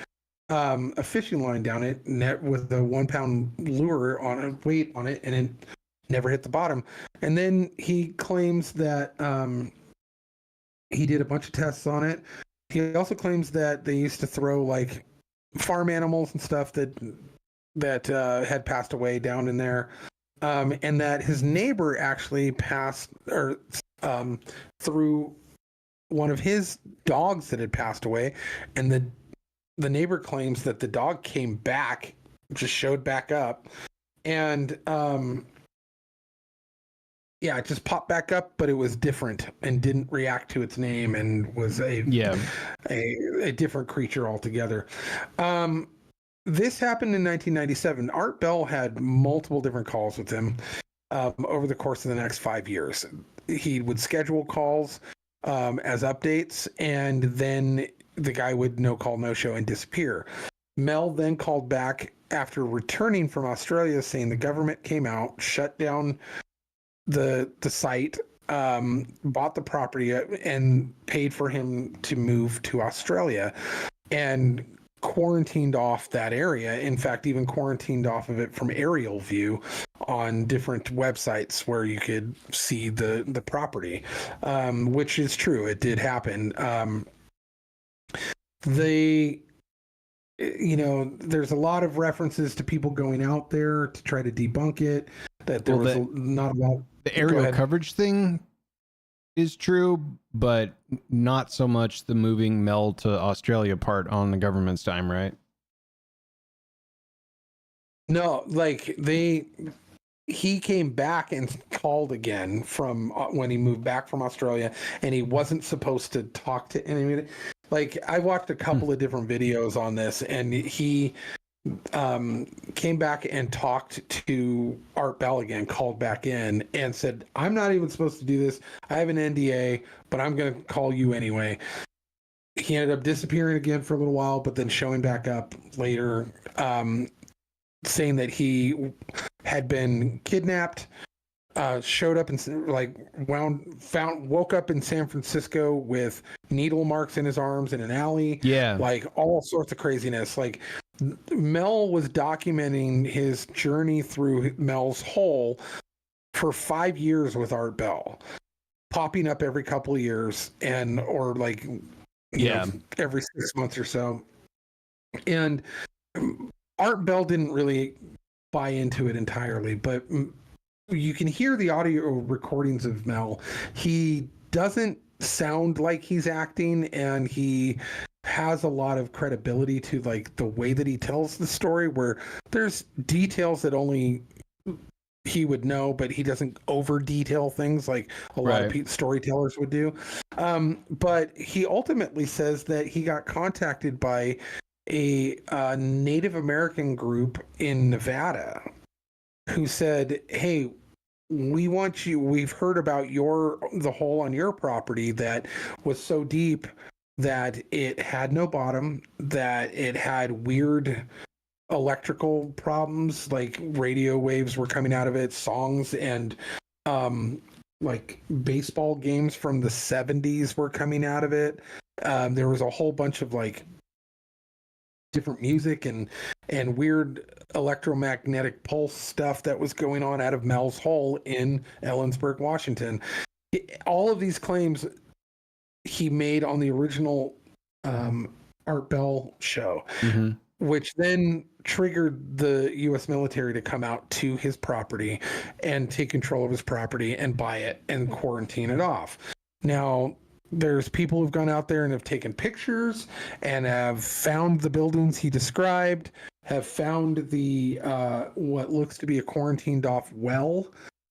A fishing line down it, net with the 1 pound lure on it, weight on it, and never hit the bottom. And then he claims that he did a bunch of tests on it. He also claims that they used to throw like farm animals and stuff that had passed away down in there, and that his neighbor actually passed or through one of his dogs that had passed away, and the neighbor claims that the dog came back, just showed back up, and yeah, it just popped back up, but it was different and didn't react to its name and was a different creature altogether. This happened in 1997. Art Bell had multiple different calls with him over the course of the next 5 years. He would schedule calls as updates, and then the guy would no call, no show and disappear. Mel then called back after returning from Australia, saying the government came out, shut down the site, bought the property and paid for him to move to Australia and quarantined off that area. In fact, even quarantined off of it from aerial view on different websites where you could see the property, which is true. It did happen. There's a lot of references to people going out there to try to debunk it, that there was not a lot. The aerial coverage thing is true, but not so much the moving Mel to Australia part on the government's time, right? No, like he came back and called again from when he moved back from Australia, and he wasn't supposed to talk to anyone. Like, I watched a couple of different videos on this, and he came back and talked to Art Bell again, called back in and said, I'm not even supposed to do this. I have an NDA, but I'm going to call you anyway. He ended up disappearing again for a little while, but then showing back up later, saying that he had been kidnapped, showed up and woke up in San Francisco with needle marks in his arms in an alley. Yeah. Like all sorts of craziness. Like, Mel was documenting his journey through Mel's Hole for 5 years with Art Bell, popping up every couple of years or every 6 months or so. And Art Bell didn't really buy into it entirely, but you can hear the audio recordings of Mel. He doesn't sound like he's acting, and he has a lot of credibility to like the way that he tells the story, where there's details that only he would know, but he doesn't over detail things like a lot of storytellers would do. But he ultimately says that he got contacted by a Native American group in Nevada who said, hey, we want you, we've heard about the hole on your property that was so deep that it had no bottom, that it had weird electrical problems, like radio waves were coming out of it, songs and like baseball games from the 70s were coming out of it. There was a whole bunch of like different music and weird electromagnetic pulse stuff that was going on out of Mel's Hole in Ellensburg, Washington. All of these claims he made on the original Art Bell show, which then triggered the U.S. military to come out to his property and take control of his property and buy it and quarantine it off. Now, there's people who've gone out there and have taken pictures and have found the buildings he described, have found the what looks to be a quarantined off well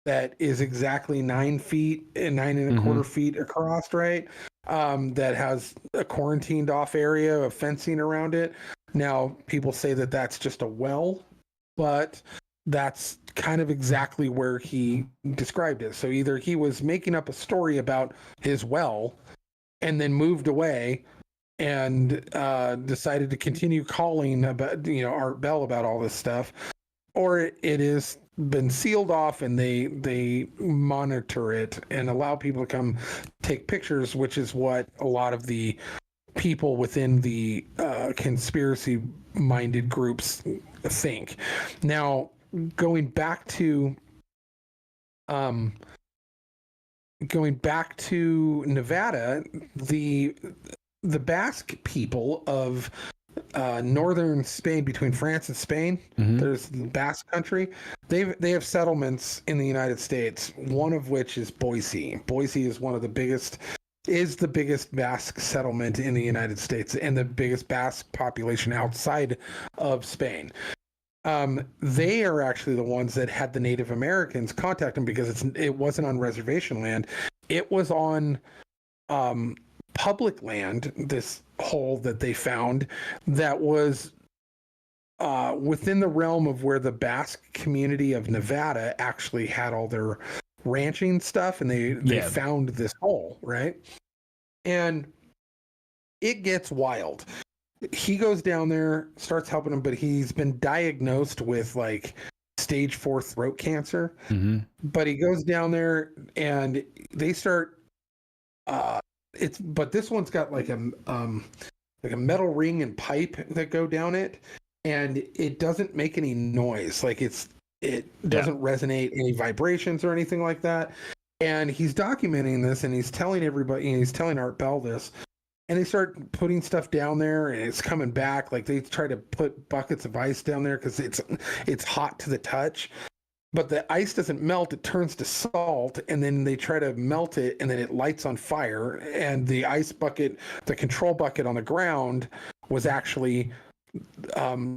that is exactly 9 feet and 9.25 feet across, right? That has a quarantined off area of fencing around it. Now, people say that that's just a well, but that's kind of exactly where he described it. So either he was making up a story about his well and then moved away and decided to continue calling about, Art Bell about all this stuff, or it is been sealed off and they monitor it and allow people to come take pictures, which is what a lot of the people within the conspiracy minded groups think. Now, going back to Going back to Nevada, the Basque people of northern Spain, between France and Spain, there's the Basque country. They have settlements in the United States. One of which is Boise. Boise is the biggest Basque settlement in the United States and the biggest Basque population outside of Spain. They are actually the ones that had the Native Americans contact them, because it wasn't on reservation land. It was on public land, this hole that they found that was within the realm of where the Basque community of Nevada actually had all their ranching stuff, and they found this hole, right? And it gets wild. He goes down there, starts helping him, but he's been diagnosed with like stage 4 throat cancer. But he goes down there and they start but this one's got like a metal ring and pipe that go down it, and it doesn't make any noise. Like it doesn't resonate any vibrations or anything like that. And he's documenting this, and he's telling everybody, and he's telling Art Bell this, and they start putting stuff down there, and it's coming back. Like they try to put buckets of ice down there because it's hot to the touch, but the ice doesn't melt. It turns to salt, and then they try to melt it, and then it lights on fire. And the ice bucket, the control bucket on the ground, was actually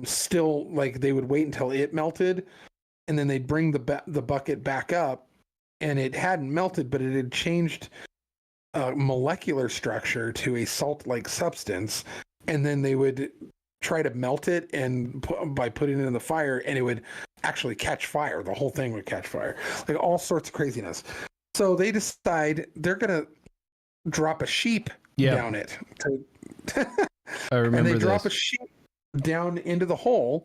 still, like, they would wait until it melted, and then they'd bring the bucket back up, and it hadn't melted, but it had changed molecular structure to a salt-like substance, and then they would try to melt it by putting it in the fire, and it would actually catch fire. The whole thing would catch fire. Like all sorts of craziness. So they decide they're gonna drop a sheep down it. I remember and they this. drop a sheep down into the hole,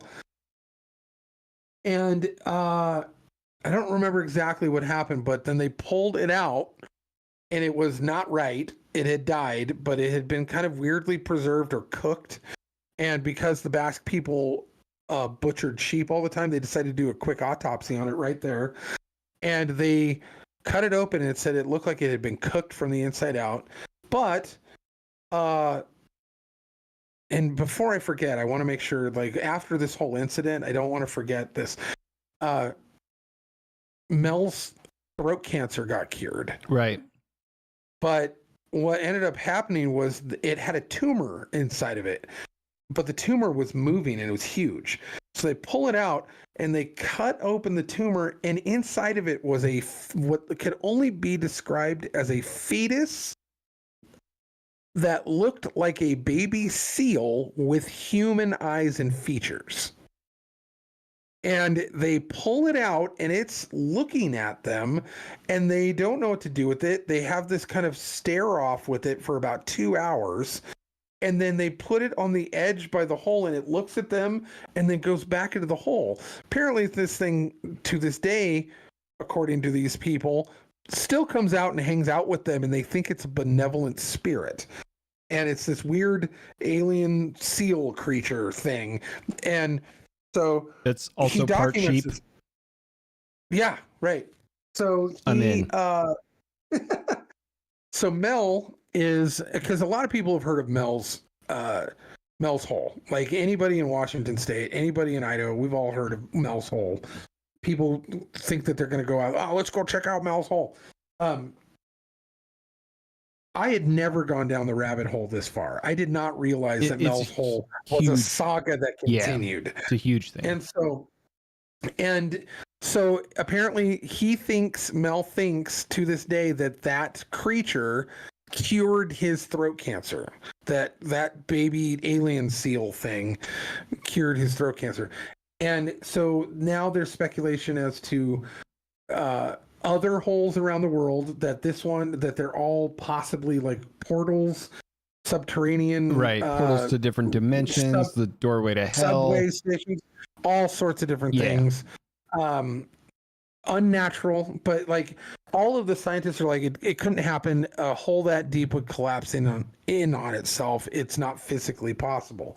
and I don't remember exactly what happened, but then they pulled it out, and it was not right. It had died, but it had been kind of weirdly preserved or cooked. And because the Basque people butchered sheep all the time, they decided to do a quick autopsy on it right there. And they cut it open, and it said it looked like it had been cooked from the inside out. But, and before I forget, I want to make sure, like, after this whole incident, I don't want to forget this. Mel's throat cancer got cured. Right. But what ended up happening was it had a tumor inside of it, but the tumor was moving and it was huge. So they pull it out and they cut open the tumor, and inside of it was what could only be described as a fetus that looked like a baby seal with human eyes and features. And they pull it out, and it's looking at them, and they don't know what to do with it. They have this kind of stare off with it for about 2 hours, and then they put it on the edge by the hole, and it looks at them and then goes back into the hole. Apparently this thing, to this day, according to these people, still comes out and hangs out with them, and they think it's a benevolent spirit. And it's this weird alien seal creature thing. And so it's also part sheep. Yeah, right. So so Mel is, because a lot of people have heard of Mel's Hole. Like anybody in Washington State, anybody in Idaho, we've all heard of Mel's Hole. People think that they're going to go out. Oh, let's go check out Mel's Hole. I had never gone down the rabbit hole this far. I did not realize that Mel's Hole was a saga that continued. Yeah, it's a huge thing. And so apparently Mel thinks to this day that creature cured his throat cancer. That baby alien seal thing cured his throat cancer. And so now there's speculation as to other holes around the world, that they're all possibly like portals, subterranean, portals to different dimensions, the doorway to hell, subway stations, all sorts of different things. Unnatural, but like all of the scientists are like, it couldn't happen. A hole that deep would collapse in on itself. It's not physically possible.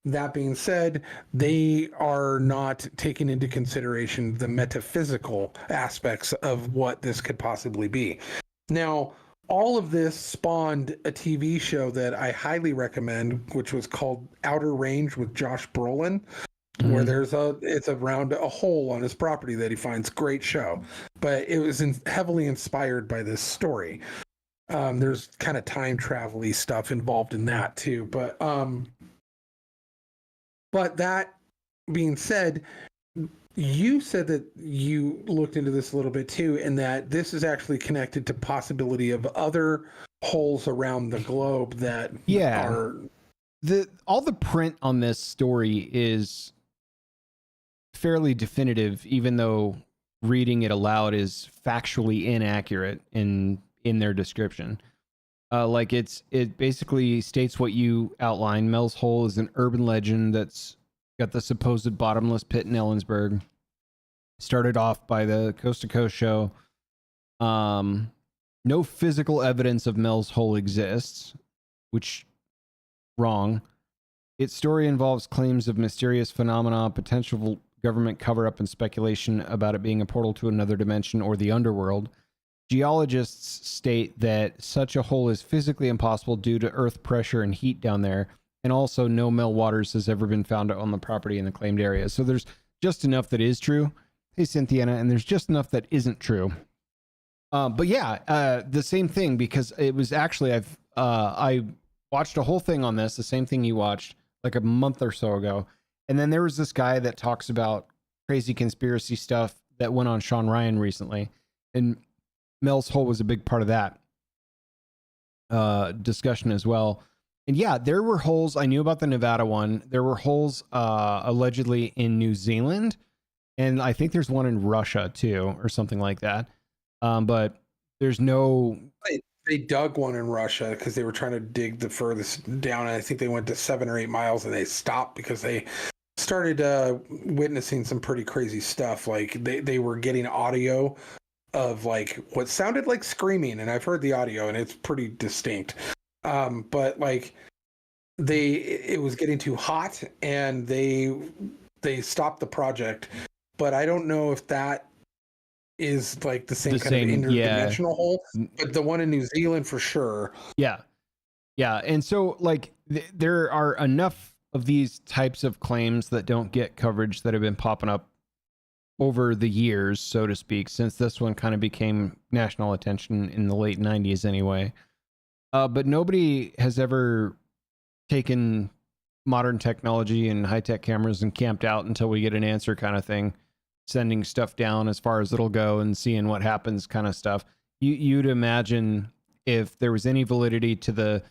That being said, they are not taking into consideration the metaphysical aspects of what this could possibly be. Now, all of this spawned a TV show that I highly recommend, which was called Outer Range with Josh Brolin, where it's around a hole on his property that he finds. Great show, but it was heavily inspired by this story. There's kind of time travel-y stuff involved in that too, but that being said, you said that you looked into this a little bit too, and that this is actually connected to possibility of other holes around the globe that are all the print on this story is fairly definitive, even though reading it aloud is factually inaccurate in their description. Like it basically states what you outlined. Mel's Hole is an urban legend that's got the supposed bottomless pit in Ellensburg. Started off by the Coast to Coast show. No physical evidence of Mel's Hole exists, which wrong. Its story involves claims of mysterious phenomena, potential government cover-up, and speculation about it being a portal to another dimension or the underworld. Geologists state that such a hole is physically impossible due to earth pressure and heat down there, and also no meltwaters has ever been found on the property in the claimed area. So there's just enough that is true, hey Cynthiana, and there's just enough that isn't true. But yeah, the same thing, because it was actually I watched a whole thing on this, the same thing you watched like a month or so ago, and then there was this guy that talks about crazy conspiracy stuff that went on Sean Ryan recently, and Mel's Hole was a big part of that discussion as well. And yeah, there were holes. I knew about the Nevada one. There were holes allegedly in New Zealand, and I think there's one in Russia too, or something like that. But there's no. They dug one in Russia because they were trying to dig the furthest down, and I think they went to 7 or 8 miles, and they stopped because they started witnessing some pretty crazy stuff. Like they were getting audio of like what sounded like screaming, and I've heard the audio and it's pretty distinct. But like it was getting too hot, and they stopped the project. But I don't know if that is like the same of interdimensional hole, but the one in New Zealand for sure. Yeah. And so like there are enough of these types of claims that don't get coverage that have been popping up over the years, so to speak, since this one kind of became national attention in the late 90s anyway. But nobody has ever taken modern technology and high-tech cameras and camped out until we get an answer kind of thing, sending stuff down as far as it'll go and seeing what happens kind of stuff. You'd imagine if there was any validity to the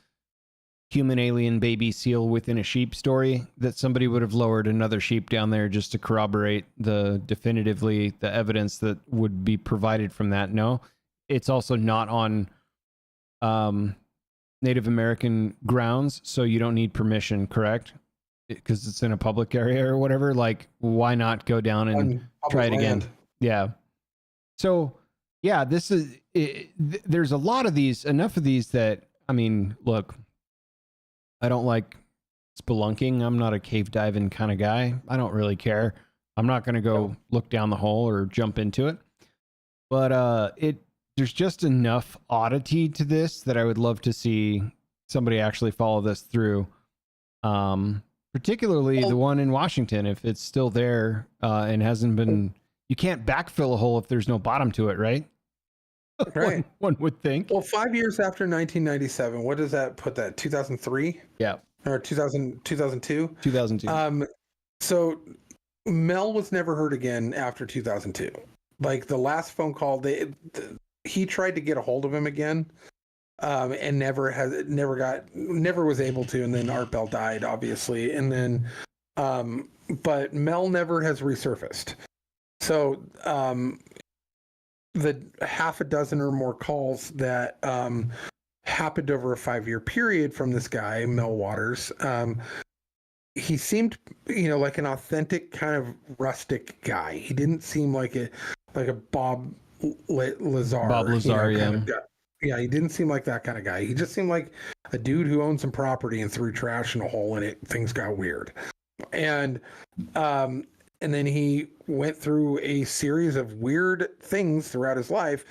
human alien baby seal within a sheep story, that somebody would have lowered another sheep down there just to corroborate definitively the evidence that would be provided from that. No, it's also not on Native American grounds, so you don't need permission, correct? Because it's in a public area or whatever. Like, why not go down and try it again? Yeah. So yeah, this is there's a lot of these, enough of these that, I mean, look, I don't like spelunking. I'm not a cave diving kind of guy. I don't really care. I'm not going to go look down the hole or jump into it. But there's just enough oddity to this that I would love to see somebody actually follow this through. Particularly the one in Washington, if it's still there and hasn't been, you can't backfill a hole if there's no bottom to it, right? Right. One would think. Well, 5 years after 1997, what does that put that? 2003? Yeah. Or 2002? 2002. So Mel was never heard again after 2002. Like the last phone call, he tried to get a hold of him again, and never was able to. And then Art Bell died, obviously. And then, but Mel never has resurfaced. So, the half a dozen or more calls that happened over a 5-year period from this guy, Mel Waters, he seemed, like an authentic kind of rustic guy. He didn't seem like a Bob Lazar. Bob Lazar, yeah. Yeah, he didn't seem like that kind of guy. He just seemed like a dude who owned some property and threw trash in a hole, and things got weird. And then he went through a series of weird things throughout his life,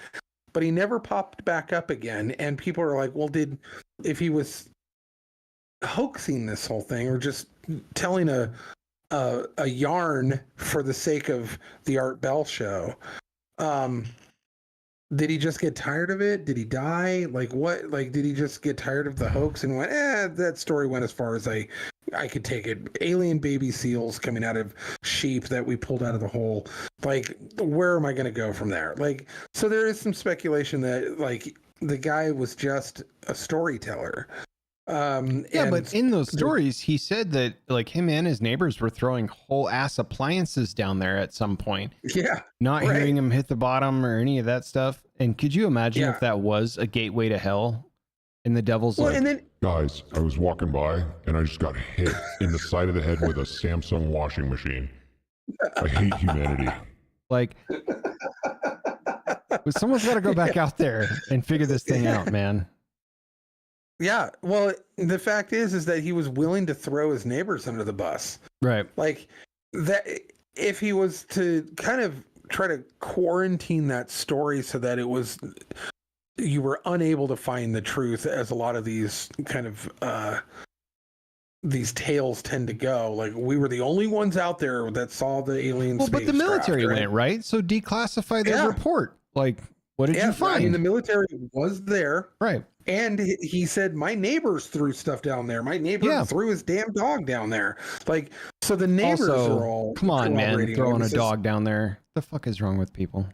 but he never popped back up again. And people are like, well, if he was hoaxing this whole thing or just telling a yarn for the sake of the Art Bell show, did he just get tired of it? Did he die? Like what? Like, did he just get tired of the hoax and went, that story went as far as I could take it. Alien baby seals coming out of sheep that we pulled out of the hole. Like, where am I going to go from there? Like, so there is some speculation that like the guy was just a storyteller. But in those stories, he said that like him and his neighbors were throwing whole ass appliances down there at some point. Yeah. Not hearing him hit the bottom or any of that stuff. And could you imagine if that was a gateway to hell? And the devil's and then, guys, I was walking by and I just got hit in the side of the head with a Samsung washing machine. I hate humanity. Like, someone's got to go back out there and figure this thing out, man. Yeah. Well, the fact is that he was willing to throw his neighbors under the bus. Right. Like that, if he was to kind of try to quarantine that story so that you were unable to find the truth, as a lot of these kind of these tales tend to go. Like, we were the only ones out there that saw the alien. Well, but the military went, right? So declassify their report. Like, what did you find? I mean, the military was there, right? And he said, my neighbors threw stuff down there. My neighbor threw his damn dog down there. Like, so the neighbors are all, come on, man, throwing a dog down there. The fuck is wrong with people?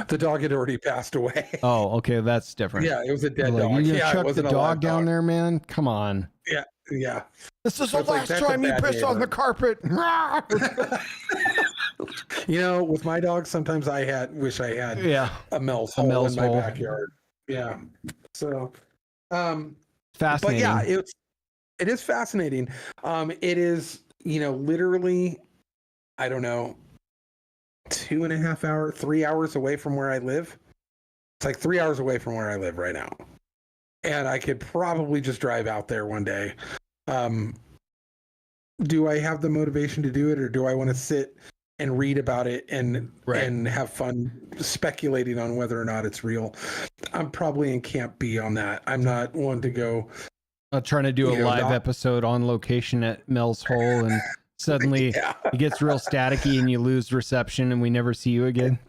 The dog had already passed away. Oh, okay, that's different. Yeah, it was a dead dog. You chuck the dog down there, man. Come on. Yeah. This is the last time you piss on the carpet. You know, with my dog, sometimes I wish I had a Mel's hole in my backyard. Yeah. So, fascinating. But yeah, it is fascinating. It is, literally, I don't know, 2.5 hours, 3 hours away from where I live. It's like 3 hours away from where I live right now. And I could probably just drive out there one day. Do I have the motivation to do it, or do I want to sit and read about it and have fun speculating on whether or not it's real? I'm probably in camp B on that. I'm not one to go trying to do a live episode on location at Mel's Hole, and suddenly it gets real staticky and you lose reception and we never see you again.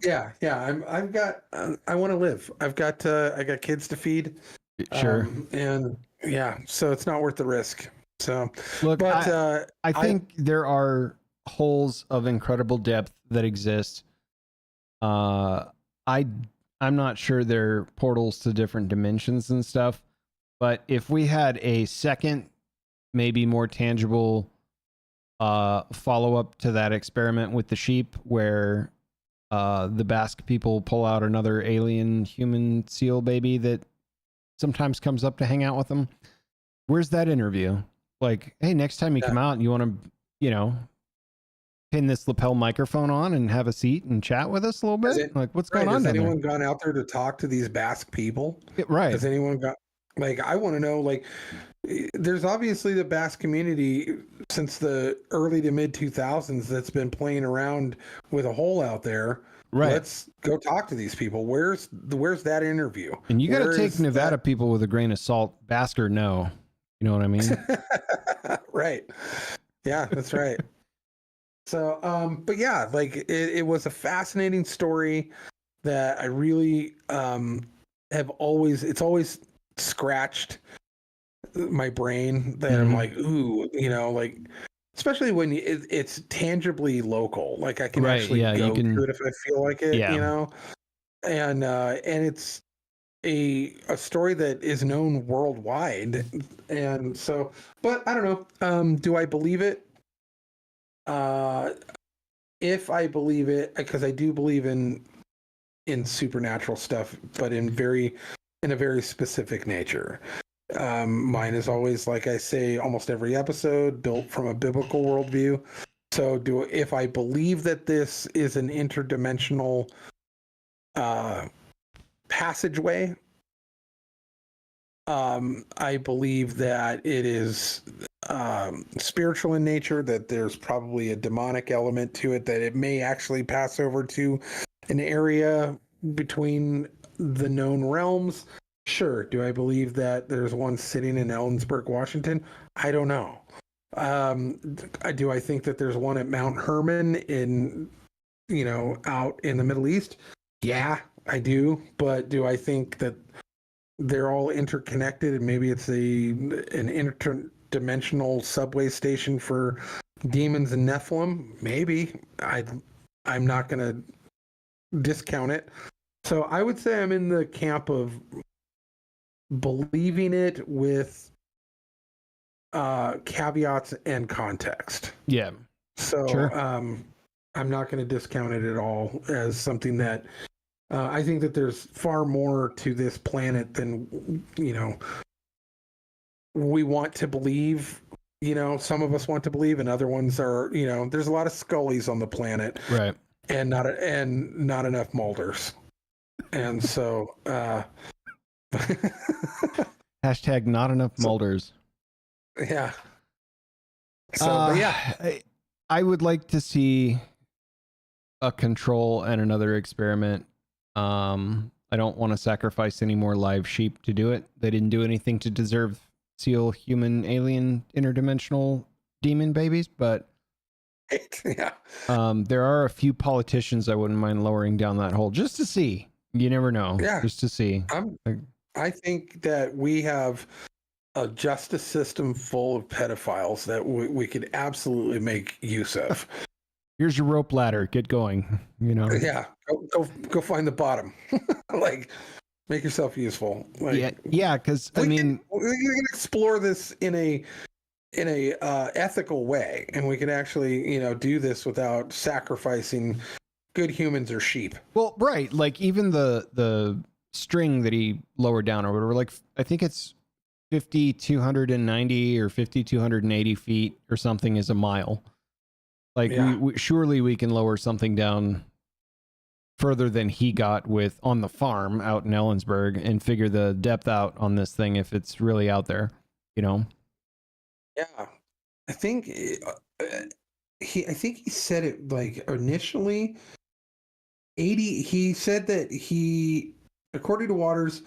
Yeah. I want to live. I got kids to feed. Sure. And so it's not worth the risk. So look, but I think there are holes of incredible depth that exist. I'm not sure they're portals to different dimensions and stuff, but if we had a second, maybe more tangible follow-up to that experiment with the sheep, where the Basque people pull out another alien human seal baby that sometimes comes up to hang out with them, where's that interview? Like, hey, next time you come out and you want to, pin this lapel microphone on and have a seat and chat with us a little bit? Like, what's going on? Has anyone gone out there to talk to these Basque people? Right. Has anyone got, like, I want to know, like, there's obviously the Basque community since the early to mid 2000s that's been playing around with a hole out there. Right. Let's go talk to these people. Where's that interview? And you got to take Nevada people with a grain of salt, Basque or no. You know what I mean? Right. Yeah, that's right. So, but yeah, like it was a fascinating story that I really it's always scratched my brain that I'm like, ooh, like, especially when it's tangibly local. Like I can actually go to it if I feel like it, and it's a story that is known worldwide. And so, but I don't know. Do I believe it? If I believe it, because I do believe in supernatural stuff, but in a very specific nature. Mine is always, like I say, almost every episode built from a biblical worldview. So if I believe that this is an interdimensional passageway. I believe that it is spiritual in nature, that there's probably a demonic element to it, that it may actually pass over to an area between the known realms. Sure. Do I believe that there's one sitting in Ellensburg, Washington? I don't know. Do I think that there's one at Mount Hermon in, out in the Middle East? Yeah, I do. But do I think that they're all interconnected and maybe it's an interdimensional subway station for demons and Nephilim? Maybe. I'm not going to discount it. So I would say I'm in the camp of believing it with caveats and context. Yeah. So Sure. I'm not going to discount it at all as something that I think that there's far more to this planet than we want to believe. Some of us want to believe, and other ones are. There's a lot of Scullys on the planet, Right. and not enough Mulders, and so. Hashtag not enough Mulders. Yeah. So, but yeah. I would like to see a control and another experiment. I don't want to sacrifice any more live sheep to do it. They didn't do anything to deserve seal human alien interdimensional demon babies, but Yeah. there are a few politicians I wouldn't mind lowering down that hole just to see. You never know. Yeah. Just to see. I think that we have a justice system full of pedophiles that we could absolutely make use of. Here's your rope ladder. Get going. Yeah, go find the bottom. Like, make yourself useful. Like, yeah. Because we can explore this in a ethical way, and we can actually do this without sacrificing good humans or sheep. Well, right. Like even the string that he lowered down or whatever. Like I think it's 5,290 or 5,280 feet or something is a mile. Like we surely we can lower something down further than he got with on the farm out in Ellensburg and figure the depth out on this thing if it's really out there, Yeah, I think he said it like initially 80. He said that according to Waters,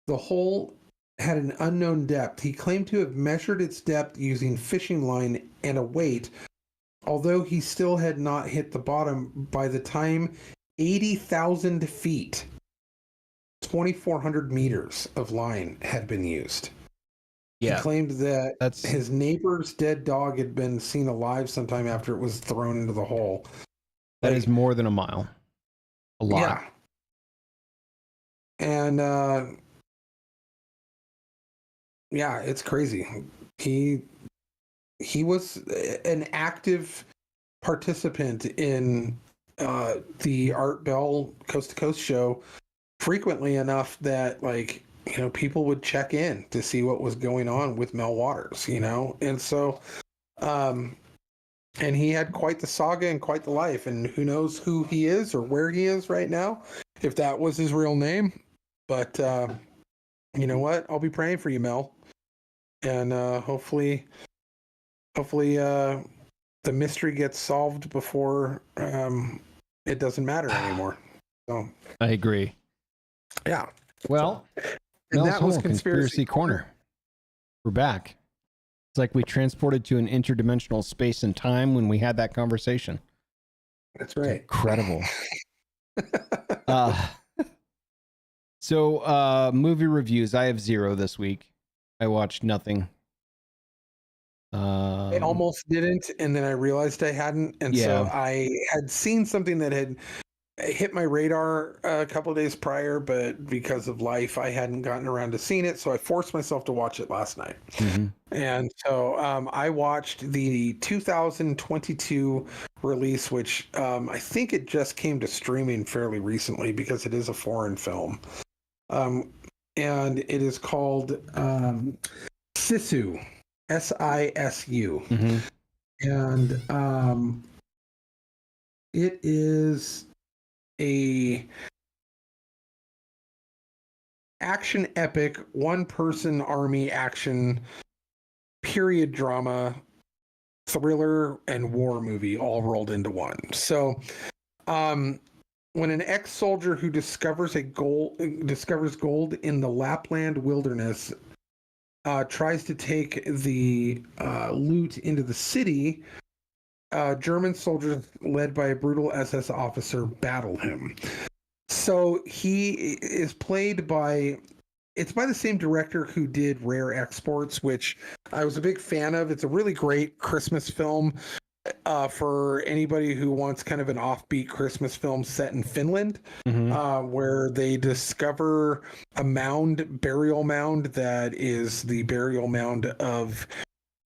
the hole had an unknown depth. He claimed to have measured its depth using fishing line and a weight, although he still had not hit the bottom by the time 80,000 feet, 2,400 meters of line had been used. Yeah. He claimed that That's his neighbor's dead dog had been seen alive sometime after it was thrown into the hole. that is more than a mile. A lot. Yeah. And yeah, it's crazy. He was an active participant in the Art Bell Coast to Coast show frequently enough that people would check in to see what was going on with Mel Waters, and so and he had quite the saga and quite the life, and who knows who he is or where he is right now, if that was his real name. But you know what? I'll be praying for you, Mel. And hopefully the mystery gets solved before it doesn't matter anymore. So I agree. yeah. Well, And Mel's that was Hole, Conspiracy Corner. We're back. It's like we transported to an interdimensional space and time when we had that conversation. That's right. Incredible. So movie reviews. I have 0 this week. I watched nothing. I almost didn't, and then I realized I hadn't, and so I had seen something that had hit my radar a couple of days prior, but because of life, I hadn't gotten around to seeing it, so I forced myself to watch it last night. Mm-hmm. And so I watched the 2022 release, which I think it just came to streaming fairly recently because it is a foreign film. And it is called Sisu, S-I-S-U. Mm-hmm. And it is action epic, one-person army action, period drama, thriller, and war movie all rolled into one. So, when an ex-soldier who discovers gold in the Lapland wilderness tries to take the loot into the city, German soldiers led by a brutal SS officer battle him. So he is played by the same director who did Rare Exports, which I was a big fan of. It's a really great Christmas film for anybody who wants kind of an offbeat Christmas film set in Finland, where they discover a burial mound that is the burial mound of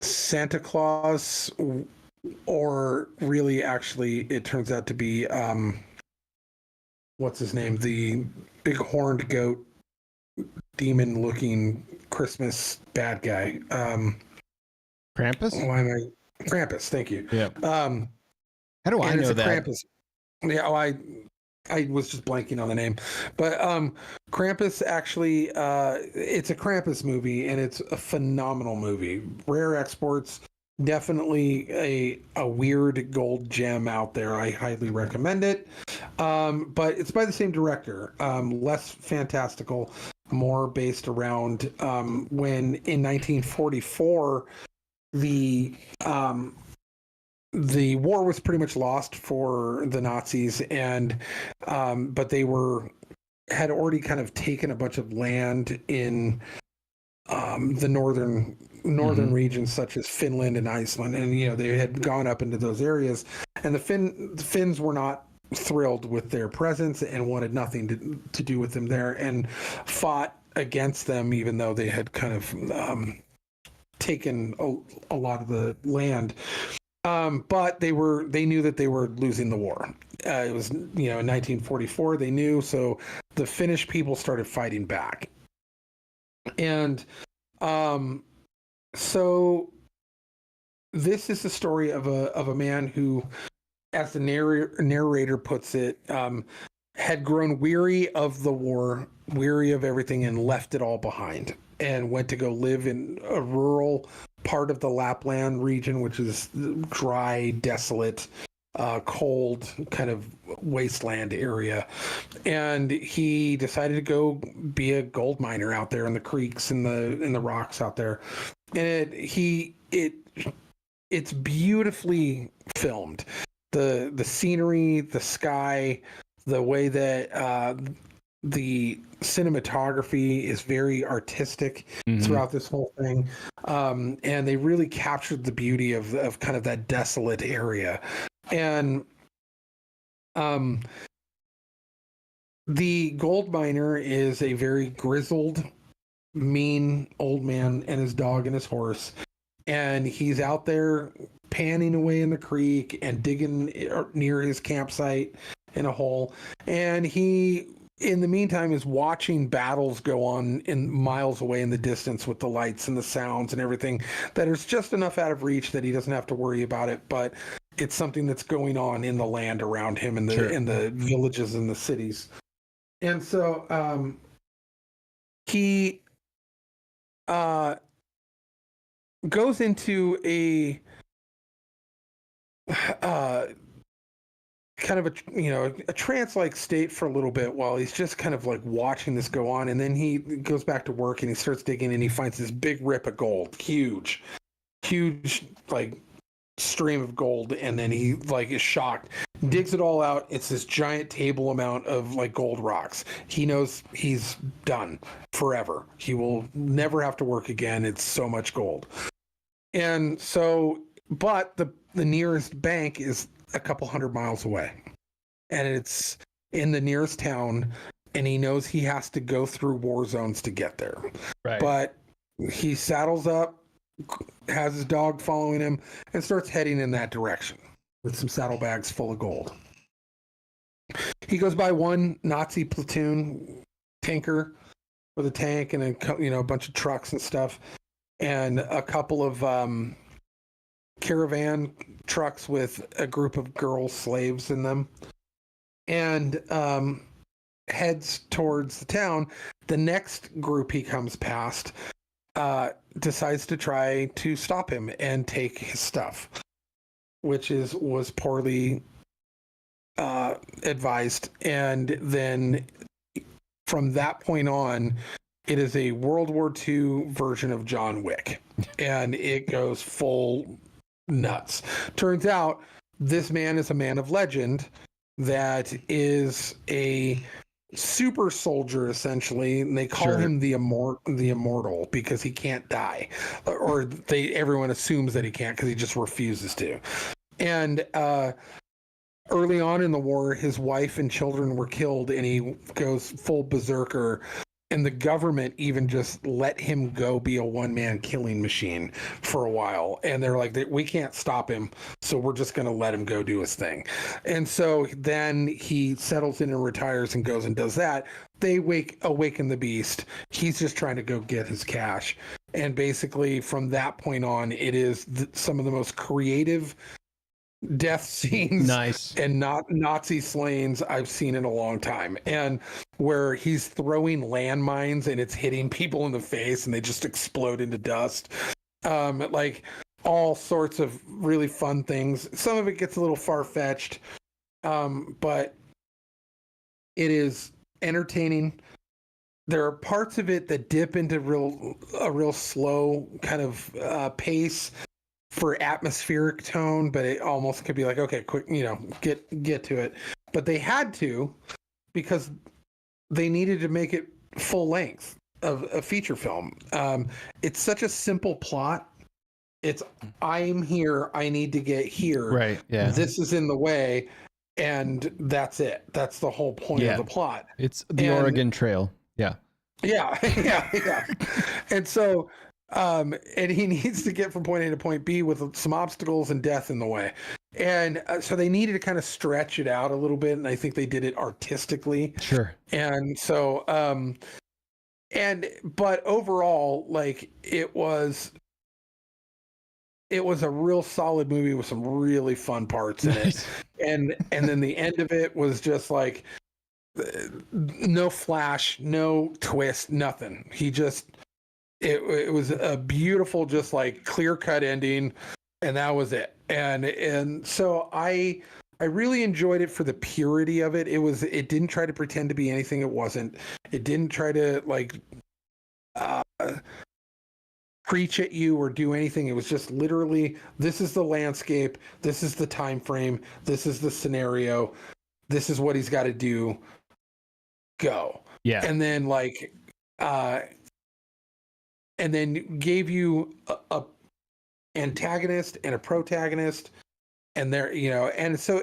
Santa Claus, or really, actually, it turns out to be what's his name? The big horned goat, demon-looking Christmas bad guy. Krampus? Why am I? Krampus, thank you. Yeah. How do I know that? Krampus. Yeah, I was just blanking on the name, but Krampus actually, it's a Krampus movie, and it's a phenomenal movie. Rare Exports, definitely a weird gold gem out there. I highly recommend it. But it's by the same director, less fantastical, more based around when in 1944 the war was pretty much lost for the Nazis, and but they had already kind of taken a bunch of land in the northern regions, such as Finland and Iceland, and they had gone up into those areas, and the Finns were not thrilled with their presence and wanted nothing to do with them there, and fought against them, even though they had kind of taken a lot of the land. But they knew that they were losing the war. It was, in 1944, they knew, so the Finnish people started fighting back. And so this is the story of a man who, as the narrator puts it, had grown weary of the war, weary of everything, and left it all behind, and went to go live in a rural part of the Lapland region, which is dry, desolate, cold, kind of wasteland area. And he decided to go be a gold miner out there in the creeks and the rocks out there. And it's beautifully filmed. The scenery, the sky, the way that the cinematography is very artistic throughout this whole thing, and they really captured the beauty of kind of that desolate area. And the gold miner is a very grizzled, mean old man and his dog and his horse, and he's out there panning away in the creek and digging near his campsite in a hole, and he, in the meantime, is watching battles go on in miles away in the distance with the lights and the sounds and everything that is just enough out of reach that he doesn't have to worry about it, but it's something that's going on in the land around him, in the villages and the cities. And so he goes into a kind of a trance-like state for a little bit while he's just kind of like watching this go on, and then he goes back to work and he starts digging, and he finds this big rip of gold, huge like stream of gold, and then he like is shocked, digs it all out. It's this giant table amount of like gold rocks. He knows he's done forever. He will never have to work again. It's so much gold. And so, but the nearest bank is a couple 100 miles away, and it's in the nearest town, and he knows he has to go through war zones to get there. Right. But he saddles up, has his dog following him, and starts heading in that direction with some saddlebags full of gold. He goes by one Nazi platoon tanker with a tank and a bunch of trucks and stuff, and a couple of caravan trucks with a group of girl slaves in them. And heads towards the town, the next group he comes past decides to try to stop him and take his stuff, which was poorly advised. And then from that point on, it is a World War II version of John Wick, and it goes full nuts. Turns out this man is a man of legend that is a super soldier, essentially, and they call him the immortal because he can't die, or everyone assumes that he can't because he just refuses to. And early on in the war, his wife and children were killed, and he goes full berserker. And the government even just let him go be a one-man killing machine for a while. And they're like, we can't stop him, so we're just going to let him go do his thing. And so then he settles in and retires and goes and does that. They awaken the beast. He's just trying to go get his cash. And basically from that point on, it is some of the most creative death scenes and not Nazi slayings I've seen in a long time, and where he's throwing landmines and it's hitting people in the face and they just explode into dust, like all sorts of really fun things. Some of it gets a little far-fetched, but it is entertaining. There are parts of it that dip into a real slow kind of pace for atmospheric tone, but it almost could be like, okay, quick, get to it. But they had to, because they needed to make it full length of a feature film. It's such a simple plot. It's, I'm here, I need to get here. Right. Yeah. This is in the way, and that's it. That's the whole point of the plot. It's the Oregon Trail. Yeah. Yeah. Yeah. And so, and he needs to get from point A to point B with some obstacles and death in the way. And so they needed to kind of stretch it out a little bit. And I think they did it artistically. Sure. And so, but overall, like, it was a real solid movie with some really fun parts in it. And then the end of it was just like, no flash, no twist, nothing. It was a beautiful, just like clear-cut ending, and that was it. And so I really enjoyed it for the purity of it. It didn't try to pretend to be anything it wasn't. It didn't try to like preach at you or do anything. It was just literally, this is the landscape, this is the time frame, this is the scenario, this is what he's got to do. Go. Yeah. And then like and then gave you a antagonist and a protagonist, and and so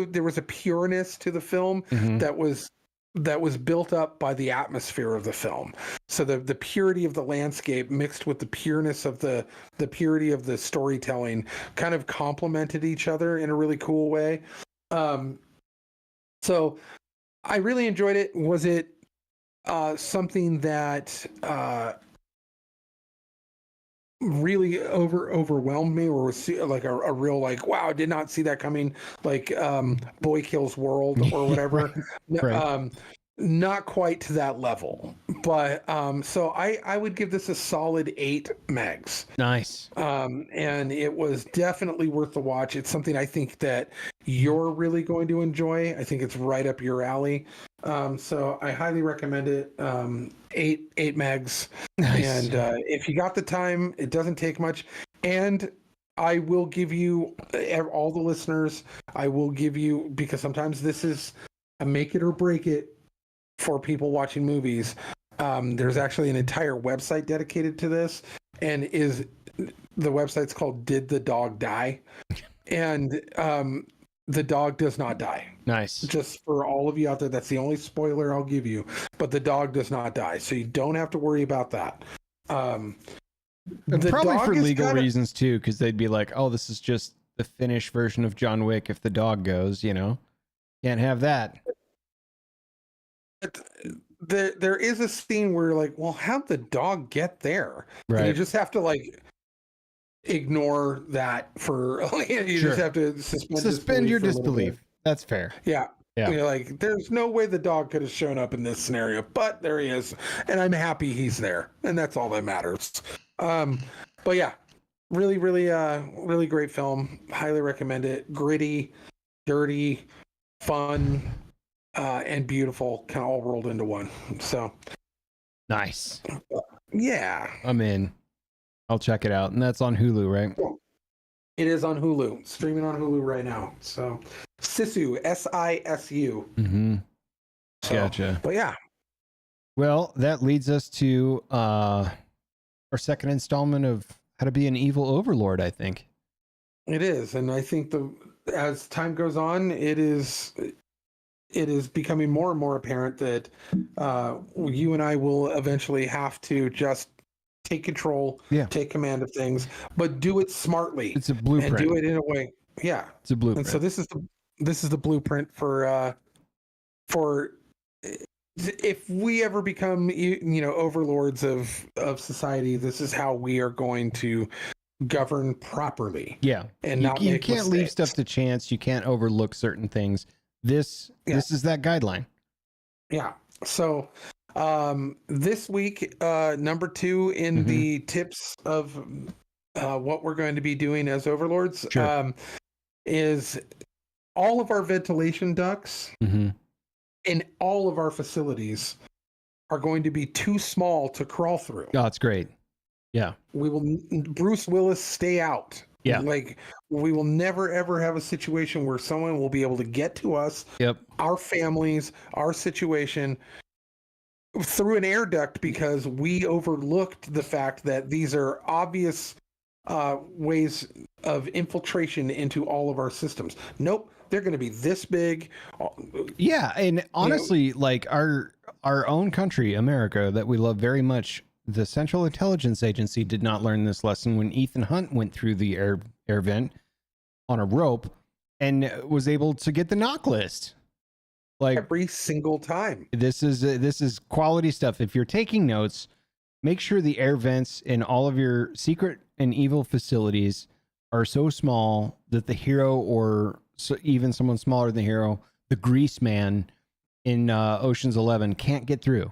there was a pureness to the film that was built up by the atmosphere of the film. So the purity of the landscape mixed with the pureness of the purity of the storytelling kind of complemented each other in a really cool way. So I really enjoyed it. Was it something that really overwhelmed me, or was like a real like, wow, I did not see that coming, like Boy Kills World or whatever? Right. Not quite to that level, but so I would give this a solid 8 megs. Nice. And it was definitely worth the watch. It's something I think that you're really going to enjoy. I think it's right up your alley. So I highly recommend it. 8 megs. Nice. And if you got the time, it doesn't take much. And I will give you, all the listeners, I will give you, because sometimes this is a make it or break it for people watching movies. There's actually an entire website dedicated to this, and the website's called Did the Dog Die? And the dog does not die. Nice. Just for all of you out there, that's the only spoiler I'll give you. But the dog does not die, so you don't have to worry about that. And probably for legal reasons too, because they'd be like, "Oh, this is just the finished version of John Wick. If the dog goes, can't have that." There is a scene where you're like, well, how'd the dog get there? Right. And you just have to like ignore that for you Sure. just have to suspend your for a little disbelief. bit. That's fair. Yeah. Yeah. You're like, there's no way the dog could have shown up in this scenario, but there he is, and I'm happy he's there, and that's all that matters. But yeah, really, really great film. Highly recommend it. Gritty, dirty, fun, and beautiful, kind of all rolled into one. So Nice. yeah, I'm in. I'll check it out. And that's on Hulu, right? it is on Hulu, streaming on Hulu right now. So Sisu, SISU. Mm-hmm. So, Gotcha. But yeah, Well, that leads us to our second installment of How to Be an Evil Overlord, I think. it is, and I think as time goes on, it is becoming more and more apparent that you and I will eventually have to just take control, take command of things, but do it smartly. It's a blueprint. And do it in a way, yeah. It's a blueprint. And so this is the blueprint for if we ever become overlords of society. This is how we are going to govern properly. Yeah, and you can't leave stuff to chance. You can't overlook certain things. This is that guideline. Yeah. So this week, number 2 in the tips of what we're going to be doing as overlords is all of our ventilation ducts in all of our facilities are going to be too small to crawl through. Oh, it's great. Yeah. Bruce Willis, stay out. Yeah. Like, we will never ever have a situation where someone will be able to get to us, our families, our situation through an air duct, because we overlooked the fact that these are obvious ways of infiltration into all of our systems. Nope. They're going to be this big. Yeah. And honestly, like our own country, America, that we love very much, the Central Intelligence Agency did not learn this lesson when Ethan Hunt went through the air vent on a rope and was able to get the knock list. Like, every single time. This is quality stuff. If you're taking notes, make sure the air vents in all of your secret and evil facilities are so small that the hero, or even someone smaller than the hero, the grease man in Ocean's 11, can't get through.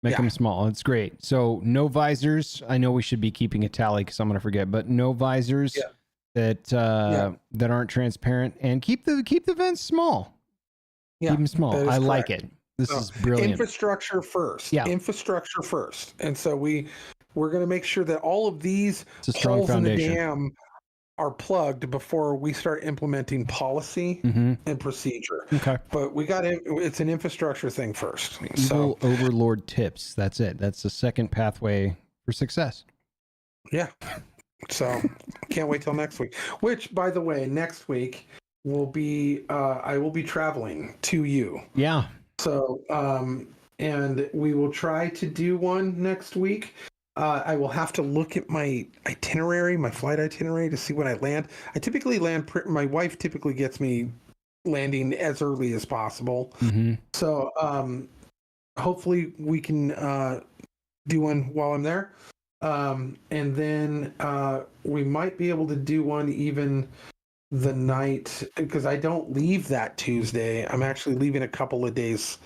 Make them small. It's great. So no visors. I know we should be keeping a tally because I'm going to forget, but no visors that aren't transparent, and keep the vents small. Yeah, keep them small. I correct. like it. This is brilliant. Infrastructure first. Yeah. Infrastructure first. And so we're going to make sure that all of these holes in the dam are plugged before we start implementing policy and procedure. Okay. But it's an infrastructure thing first. Evil overlord tips. That's it. That's the second pathway for success. Yeah. So can't wait till next week. Which, by the way, next week will be I will be traveling to you. Yeah. So and we will try to do one next week. I will have to look at my flight itinerary to see when I land. I typically land, my wife typically gets me landing as early as possible. So hopefully we can do one while I'm there. And then we might be able to do one even the night, because I don't leave that Tuesday. I'm actually leaving a couple of days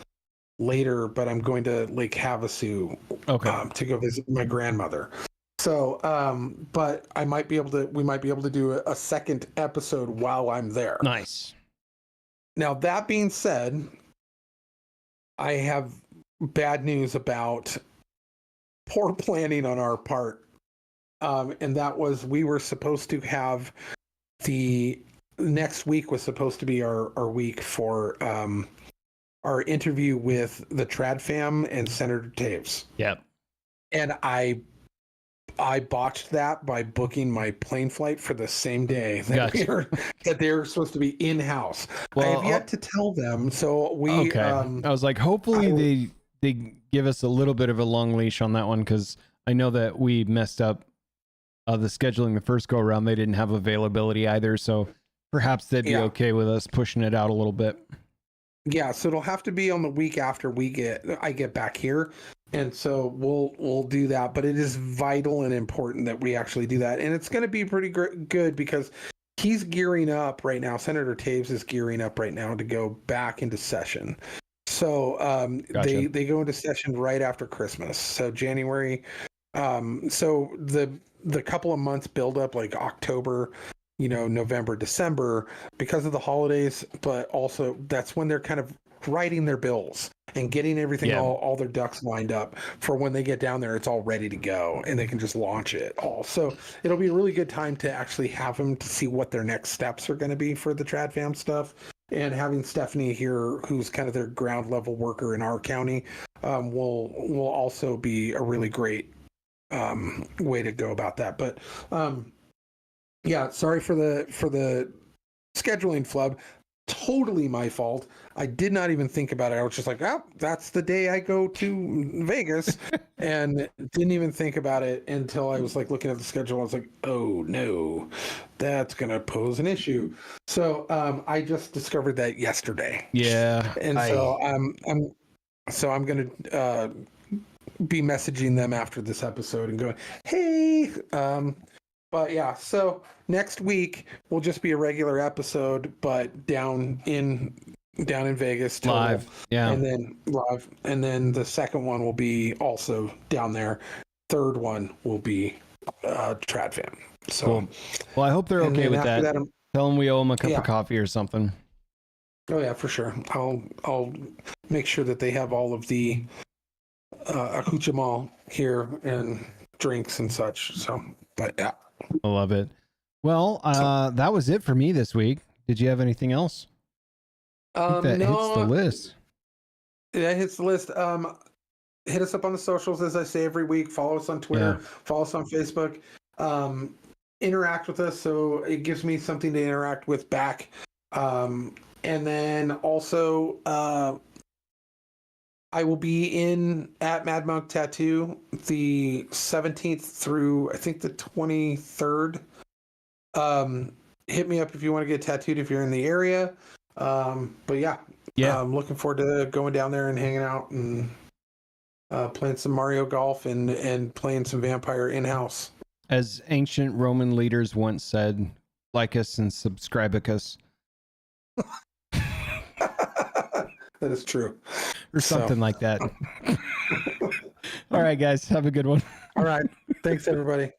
later, but I'm going to Lake Havasu to go visit my grandmother. So, but we might be able to do a second episode while I'm there. Nice. Now, that being said, I have bad news about poor planning on our part. And that was, we were supposed to have next week was supposed to be our week for, our interview with the Trad Fam and Senator Taves. Yep. And I botched that by booking my plane flight for the same day that they were supposed to be in-house. Well, I have yet to tell them. So I was like, hopefully they give us a little bit of a long leash on that one, because I know that we messed up the scheduling the first go around. They didn't have availability either, so perhaps they'd be okay with us pushing it out a little bit. Yeah, so it'll have to be on the week after I get back here, and so we'll do that. But it is vital and important that we actually do that, and it's going to be pretty good, because he's gearing up right now. Senator Taves is gearing up right now to go back into session. So Gotcha. they go into session right after Christmas. So January. So the couple of months build up, like October, November, December, because of the holidays, but also that's when they're kind of writing their bills and getting everything, all their ducks lined up for when they get down there. It's all ready to go and they can just launch it all. So it'll be a really good time to actually have them to see what their next steps are going to be for the TradFam stuff. And having Stephanie here, who's kind of their ground level worker in our county, will also be a really great way to go about that. But yeah, sorry for the scheduling flub. Totally my fault. I did not even think about it. I was just like, oh, that's the day I go to Vegas, and didn't even think about it until I was like looking at the schedule. I was like, oh no, that's gonna pose an issue. So I just discovered that yesterday. Yeah. And so I'm gonna be messaging them after this episode and going, hey. But yeah, so next week will just be a regular episode, but down in Vegas total. Live. Yeah. And then live. And then the second one will be also down there. Third one will be TradFam. So Cool. Well, I hope they're okay with that. Tell them we owe them a cup of coffee or something. Oh yeah, for sure. I'll make sure that they have all of the accoutrement here and drinks and such. So, but yeah. I love it. Well, that was it for me this week. Did you have anything else? I think that hits the list. That hits the list. Hit us up on the socials, as I say every week. Follow us on Twitter. Yeah. Follow us on Facebook. Interact with us, so it gives me something to interact with back. And then also, I will be at Mad Monk Tattoo the 17th through I think the 23rd. Hit me up if you want to get tattooed if you're in the area. But yeah, I'm looking forward to going down there and hanging out and playing some Mario Golf and playing some Vampire in-house. As ancient Roman leaders once said, like us and subscribe-us. That is true. Or something like that. All right, guys. Have a good one. All right. Thanks, everybody.